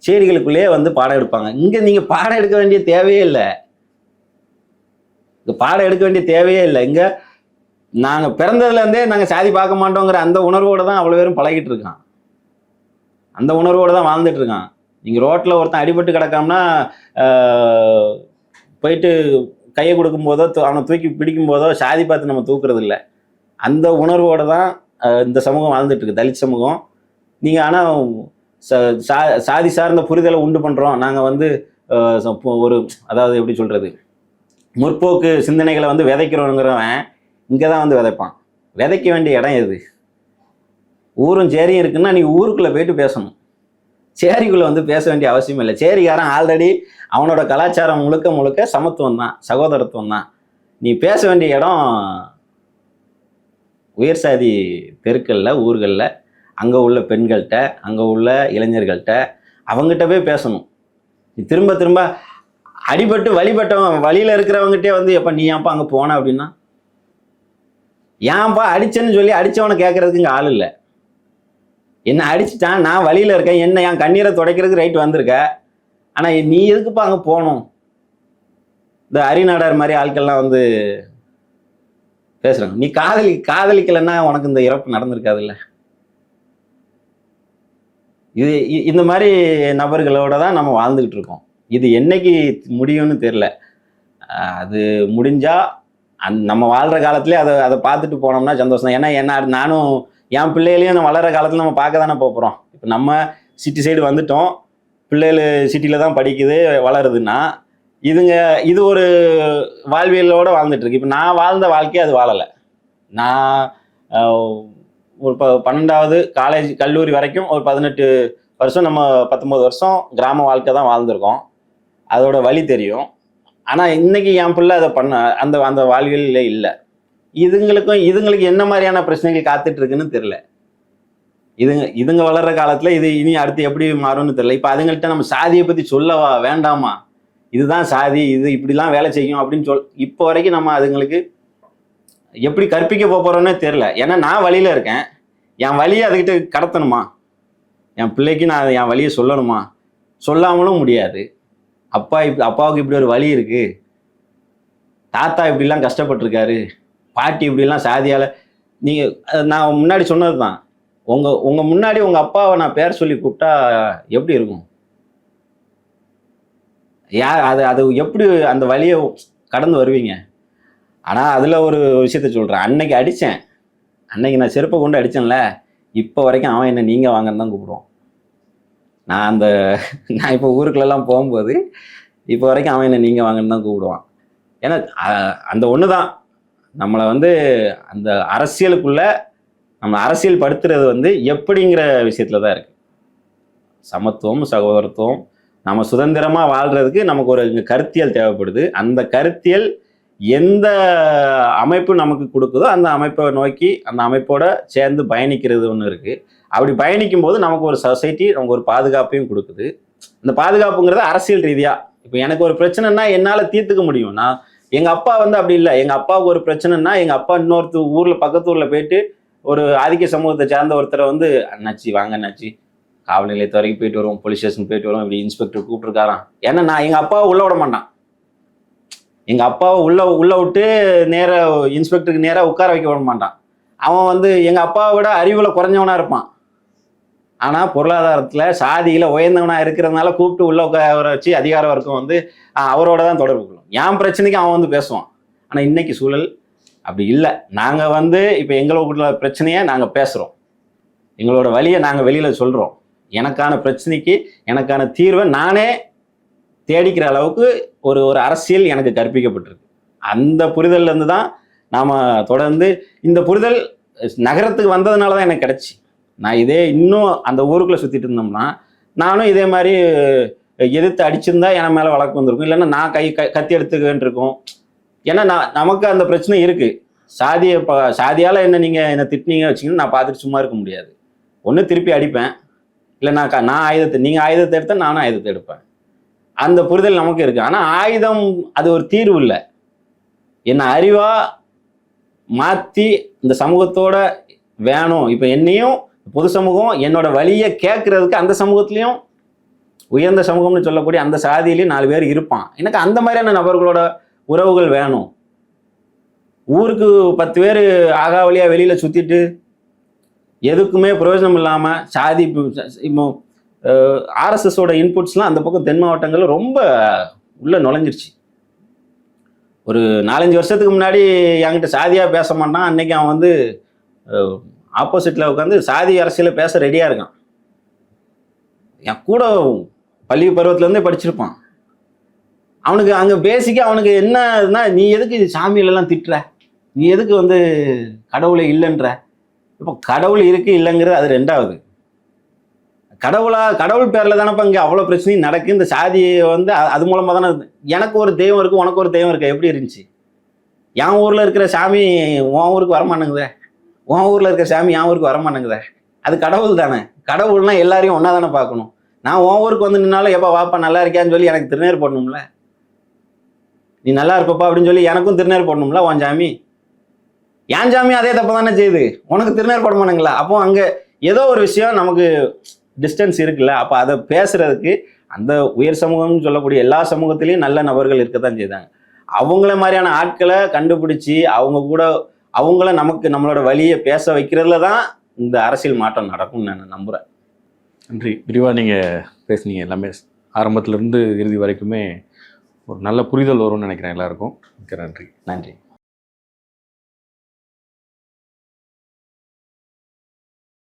சேரிகளுக்குள்ளேயே வந்து பாடம் எடுப்பாங்க. இங்கே நீங்கள் பாடம் எடுக்க வேண்டிய தேவையே இல்லை. இங்கே பாடம் எடுக்க வேண்டிய தேவையே இல்லை. இங்கே நாங்கள் பிறந்ததுலேருந்தே நாங்கள் சாதி பார்க்க மாட்டோங்கிற அந்த உணர்வோடு தான் அவ்வளோ பேரும் பழகிட்டு இருக்கான், அந்த உணர்வோடு தான் வாழ்ந்துட்டு இருக்கான். நீங்கள் ரோட்டில் ஒருத்தன் அடிபட்டு கிடக்காமனா போயிட்டு கையை கொடுக்கும்போதோ அவனை தூக்கி பிடிக்கும்போதோ சாதி பார்த்து நம்ம தூக்குறது இல்லை. அந்த உணர்வோடு தான் இந்த சமூகம் வாழ்ந்துட்டுருக்கு, தலித் சமூகம். நீங்கள் ஆனால் சாதி சார்ந்த புரிதலை உண்டு பண்ணுறோம் நாங்கள் வந்து ஒரு, அதாவது எப்படி சொல்கிறது, முற்போக்கு சிந்தனைகளை வந்து விதைக்கிறோங்கிறவன் இங்கே தான் வந்து விதைப்பான். விதைக்க வேண்டிய இடம் எது? ஊரும் சேரியும் இருக்குன்னா நீ ஊருக்குள்ளே போயிட்டு பேசணும், சேரிக்குள்ளே வந்து பேச வேண்டிய அவசியம் இல்லை. சேரிக்காரன் ஆல்ரெடி அவனோட கலாச்சாரம் முழுக்க சமத்துவம் தான், சகோதரத்துவம் தான். நீ பேச வேண்டிய இடம் உயர் சாதி தெருக்களில், ஊர்களில், அங்கே உள்ள பெண்கள்கிட்ட, அங்கே உள்ள இளைஞர்கள்ட்ட, அவங்ககிட்ட போய் பேசணும். நீ திரும்ப அடிபட்டு வழிபட்டவன் வழியில் இருக்கிறவங்ககிட்டே வந்து எப்போ நீ ஏன்ப்பா அங்கே போன அப்படின்னா, ஏன்ப்பா அடிச்சேன்னு சொல்லி அடித்தவனை கேட்குறதுக்கு இங்கே ஆள் இல்லை. என்ன அடிச்சுட்டான், நான் வழியில் இருக்கேன், என்ன என் கண்ணீரை துடைக்கிறதுக்கு ரைட் வந்திருக்க, ஆனால் நீ எதுக்குப்பா அங்கே போகணும்? இந்த அரிநாடார் மாதிரி ஆட்கள்லாம் வந்து பேசுகிறாங்க. நீ காதலிக்கலைன்னா உனக்கு இந்த இறப்பு நடந்திருக்காதுல்ல. இந்த மாதிரி நபர்களோட தான் நம்ம வாழ்ந்துக்கிட்டு இருக்கோம். இது என்னைக்கு முடியும்னு தெரில. அது முடிஞ்சால் நம்ம வாழ்கிற காலத்துலேயே அதை பார்த்துட்டு போனோம்னா சந்தோஷம் தான். ஏன்னா நானும் என் பிள்ளைகளையும் நம்ம வளர்கிற காலத்தில் நம்ம பார்க்க தானே போகிறோம். இப்போ நம்ம சிட்டி சைடு வந்துட்டோம், பிள்ளைகள் சிட்டியில் தான் படிக்குது வளருதுன்னா இது ஒரு வாழ்வியலோடு வாழ்ந்துட்டுருக்கு. இப்போ நான் வாழ்ந்த வாழ்க்கையை அது வாழலை. நான் ஒரு 12வது காலேஜ் கல்லூரி வரைக்கும் ஒரு 18 வருஷம், நம்ம 19 வருஷம் கிராம வாழ்க்கை தான் வாழ்ந்திருக்கோம். அதோட வழி தெரியும். ஆனால் இன்னைக்கு என் பிள்ளை அதை பண்ண அந்த அந்த வாழ்வியல்ல இல்லை. இதுங்களுக்கு என்ன மாதிரியான பிரச்சனைகள் காத்துட்டு இருக்குன்னு தெரியல. இதுங்க வளர்ற காலத்தில் இது இனி அடுத்து எப்படி மாறும்னு தெரியல. இப்போ அதுங்கள்ட்ட நம்ம சாதியை பற்றி சொல்லவா வேண்டாமா, இதுதான் சாதி, இது இப்படிலாம் வேலை செய்யும் அப்படின்னு இப்போ வரைக்கும் நம்ம அதுங்களுக்கு எப்படி கற்பிக்க போகிறோன்னே தெரில. ஏன்னா நான் வழியில் இருக்கேன், என் வழியை அதுக்கிட்ட கடத்தணுமா, என் பிள்ளைக்கு நான் என் வழியை சொல்லணுமா, சொல்லாமலும் முடியாது. அப்பாவுக்கு இப்படி ஒரு வழி இருக்குது, தாத்தா இப்படிலாம் கஷ்டப்பட்டிருக்காரு, பாட்டி இப்படிலாம் சாதியால். நீங்கள் நான் முன்னாடி சொன்னது தான், உங்கள் முன்னாடி உங்கள் அப்பாவை நான் பேர் சொல்லி கூப்பிட்டா எப்படி இருக்கும்? அது எப்படி அந்த வழியை கடந்து வருவீங்க? ஆனால் அதில் ஒரு விஷயத்த சொல்கிறேன். அன்னைக்கு நான் செருப்பை கொண்டு அடித்தேன்ல, இப்போ வரைக்கும் அவன் என்ன நீங்கள் வாங்கன்னு தான் கூப்பிடுவான். நான் இப்போ ஊருக்குள்ளெல்லாம் போகும்போது இப்போ வரைக்கும் அவன் என்ன நீங்கள் வாங்கன்னு தான் கூப்பிடுவான். ஏன்னா அந்த ஒன்று தான் நம்மளை அந்த அரசியலுக்குள்ளே நம்ம அரசியல் படுத்துறது எப்படிங்கிற விஷயத்தில் தான் இருக்குது. சமத்துவம், சகோதரத்துவம், நம்ம சுதந்திரமாக வாழ்கிறதுக்கு நமக்கு ஒரு கருத்தியல் தேவைப்படுது. அந்த கருத்தியல் எந்த அமைப்பு நமக்கு கொடுக்குதோ அந்த அமைப்பை நோக்கி அந்த அமைப்போட சேர்ந்து பயணிக்கிறது ஒன்று இருக்குது. அப்படி பயணிக்கும் போது நமக்கு ஒரு சொசைட்டி, நமக்கு ஒரு பாதுகாப்பையும் கொடுக்குது. அந்த பாதுகாப்புங்கிறது அரசியல் ரீதியாக. இப்போ எனக்கு ஒரு பிரச்சனைனா என்னால் தீர்த்துக்க முடியும். எங்கள் அப்பா அப்படி இல்லை. எங்கள் அப்பாவுக்கு ஒரு பிரச்சனைனா எங்கள் அப்பா இன்னொருத்தர் பக்கத்து ஊரில் போயிட்டு ஒரு ஆதிக்க சமூகத்தை சேர்ந்த ஒருத்தரை அண்ணாச்சி வாங்க அண்ணாச்சி, காவல் நிலையத்து வரைக்கும் போயிட்டு வருவோம், போலீஸ் ஸ்டேஷன் போயிட்டு வருவோம், இப்படி இன்ஸ்பெக்டர் கூப்பிட்டுருக்காராம். ஏன்னா எங்கள் அப்பாவை உள்ளே விட மாட்டான். எங்கள் அப்பாவை உள்ள விட்டு நேராக இன்ஸ்பெக்டருக்கு நேராக உட்கார வைக்க விட மாட்டான். அவன் எங்கள் அப்பாவை விட அறிவில் குறைஞ்சவனாக இருப்பான். ஆனால் பொருளாதாரத்தில் சாதியில் உயர்ந்தவனாக இருக்கிறதுனால கூப்பிட்டு உள்ள உட்கார வச்சு அதிகார வர்க்கம் அவரோட தான் தொடர்பு கொள்ளும். என் பிரச்சனைக்கு அவன் பேசுவான். ஆனால் இன்னைக்கு சூழல் அப்படி இல்லை. நாங்கள் இப்போ எங்களோட பிரச்சனையை நாங்கள் பேசுகிறோம், எங்களோட வழியை நாங்கள் வெளியில் சொல்கிறோம். எனக்கான பிரச்சனைக்கு எனக்கான தீர்வை நானே தேடிக்கிற அளவுக்கு ஒரு அரசியல் எனக்கு கற்பிக்கப்பட்டிருக்கு. அந்த புரிதல்லேருந்து தான் நாம் தொடர்ந்து இந்த புரிதல் நகரத்துக்கு வந்ததுனால தான் எனக்கு கிடச்சி. நான் இன்னும் அந்த ஊருக்குள்ளே சுற்றிட்டு இருந்தோம்னா நானும் இதே மாதிரி எதிர்த்து அடிச்சிருந்தா என் மேலே வழக்கு வந்திருக்கும், இல்லைன்னா நான் கத்தி எடுத்துக்கிட்டு இருக்கோம். ஏன்னா நமக்கு அந்த பிரச்சனை இருக்குது. சாதியால் என்னை திட்டினீங்க வச்சிங்கன்னா நான் பார்த்துட்டு சும்மா இருக்க முடியாது. ஒன்று திருப்பி அடிப்பேன், இல்லை நீங்கள் ஆயுதத்தை எடுத்தால் நானும் ஆயுதத்தை எடுப்பேன். அந்த புரிதல் நமக்கு இருக்குது. ஆனால் ஆயுதம் அது ஒரு தீர்வு இல்லை. என்னை அறிவாக மாற்றி இந்த சமூகத்தோட வேணும். இப்போ என்னையும் பொது சமூகம் என்னோட வழியை கேட்கறதுக்கு அந்த சமூகத்திலையும் உயர்ந்த சமூகம்னு சொல்லக்கூடிய அந்த சாதியிலையும் 4 பேர் இருப்பான். எனக்கு அந்த மாதிரியான நபர்களோட உறவுகள் வேணும். ஊருக்கு 10 பேர் ஆகா வழியா வெளியில் சுற்றிட்டு எதுக்குமே பிரயோஜனம் இல்லாமல் சாதி இப்போ ஆர்எஸ்எஸோட இன்புட்ஸ்லாம் அந்த பக்கம் தென் மாவட்டங்களில் ரொம்ப உள்ள நுழைஞ்சிருச்சு. ஒரு 4-5 வருஷத்துக்கு முன்னாடி என்கிட்ட சாதியாக பேச மாட்டான். அன்னைக்கு அவன் ஆப்போசிட்டில் உட்காந்து சாதி அரசியலை பேச ரெடியாக இருக்கான். என் கூட பள்ளி பருவத்துலேருந்தே படிச்சிருப்பான். அவனுக்கு அங்கே பேசிக்காக அவனுக்கு என்னன்னா, நீ எதுக்கு சாமியிலெல்லாம் திட்டுற, நீ எதுக்கு கடவுளை இல்லைன்ற. இப்போ கடவுள் இருக்குது இல்லைங்கிறது அது ரெண்டாவது. கடவுள் பேரில் தானேப்பா இங்கே அவ்வளோ பிரச்சனையும் நடக்கு. இந்த சாதியை அது மூலமாக தானே எனக்கு ஒரு தெய்வம் இருக்குது, உனக்கு ஒரு தெய்வம் இருக்குது. எப்படி இருந்துச்சு? என் ஊரில் இருக்கிற சாமி உன் ஊருக்கு வரமாட்டேங்குதே, உன் ஊரில் இருக்கிற சாமி என் ஊருக்கு வரமாட்டேங்குதே. அது கடவுள் தானே. கடவுள்னா எல்லாரையும் ஒன்றா தானே பார்க்கணும். நான் உன் ஊருக்கு நின்னாலும் எப்போ வாப்பா நல்லா இருக்கியான்னு சொல்லி எனக்கு திருநேர் போடணும்ல, நீ நல்லா இருப்பப்பா அப்படின்னு சொல்லி எனக்கும் திருநேர் போடணும்ல. உன் சாமி என் சாமி அதே தப்பு தானே செய்யுது, உனக்கு திருநேர் போட மாட்டேங்களா? அப்போ அங்கே ஏதோ ஒரு விஷயம் நமக்கு டிஸ்டன்ஸ் இருக்குல்ல. அப்போ அதை பேசுறதுக்கு அந்த உயர் சமூகம்னு சொல்லக்கூடிய எல்லா சமூகத்திலையும் நல்ல நபர்கள் இருக்கத்தான் செய்தாங்க. அவங்கள மாதிரியான ஆட்களை கண்டுபிடிச்சி அவங்கள நம்மளோட வழியை பேச வைக்கிறதுல தான் இந்த அரசியல் மாற்றம் நடக்கும்னு நான் நம்புகிறேன். நன்றி. விரிவாக நீங்கள் பேசுனீங்க. எல்லாமே ஆரம்பத்திலேருந்து இறுதி வரைக்குமே ஒரு நல்ல புரிதல் வரும்னு நினைக்கிறேன் எல்லாருக்கும். நன்றி.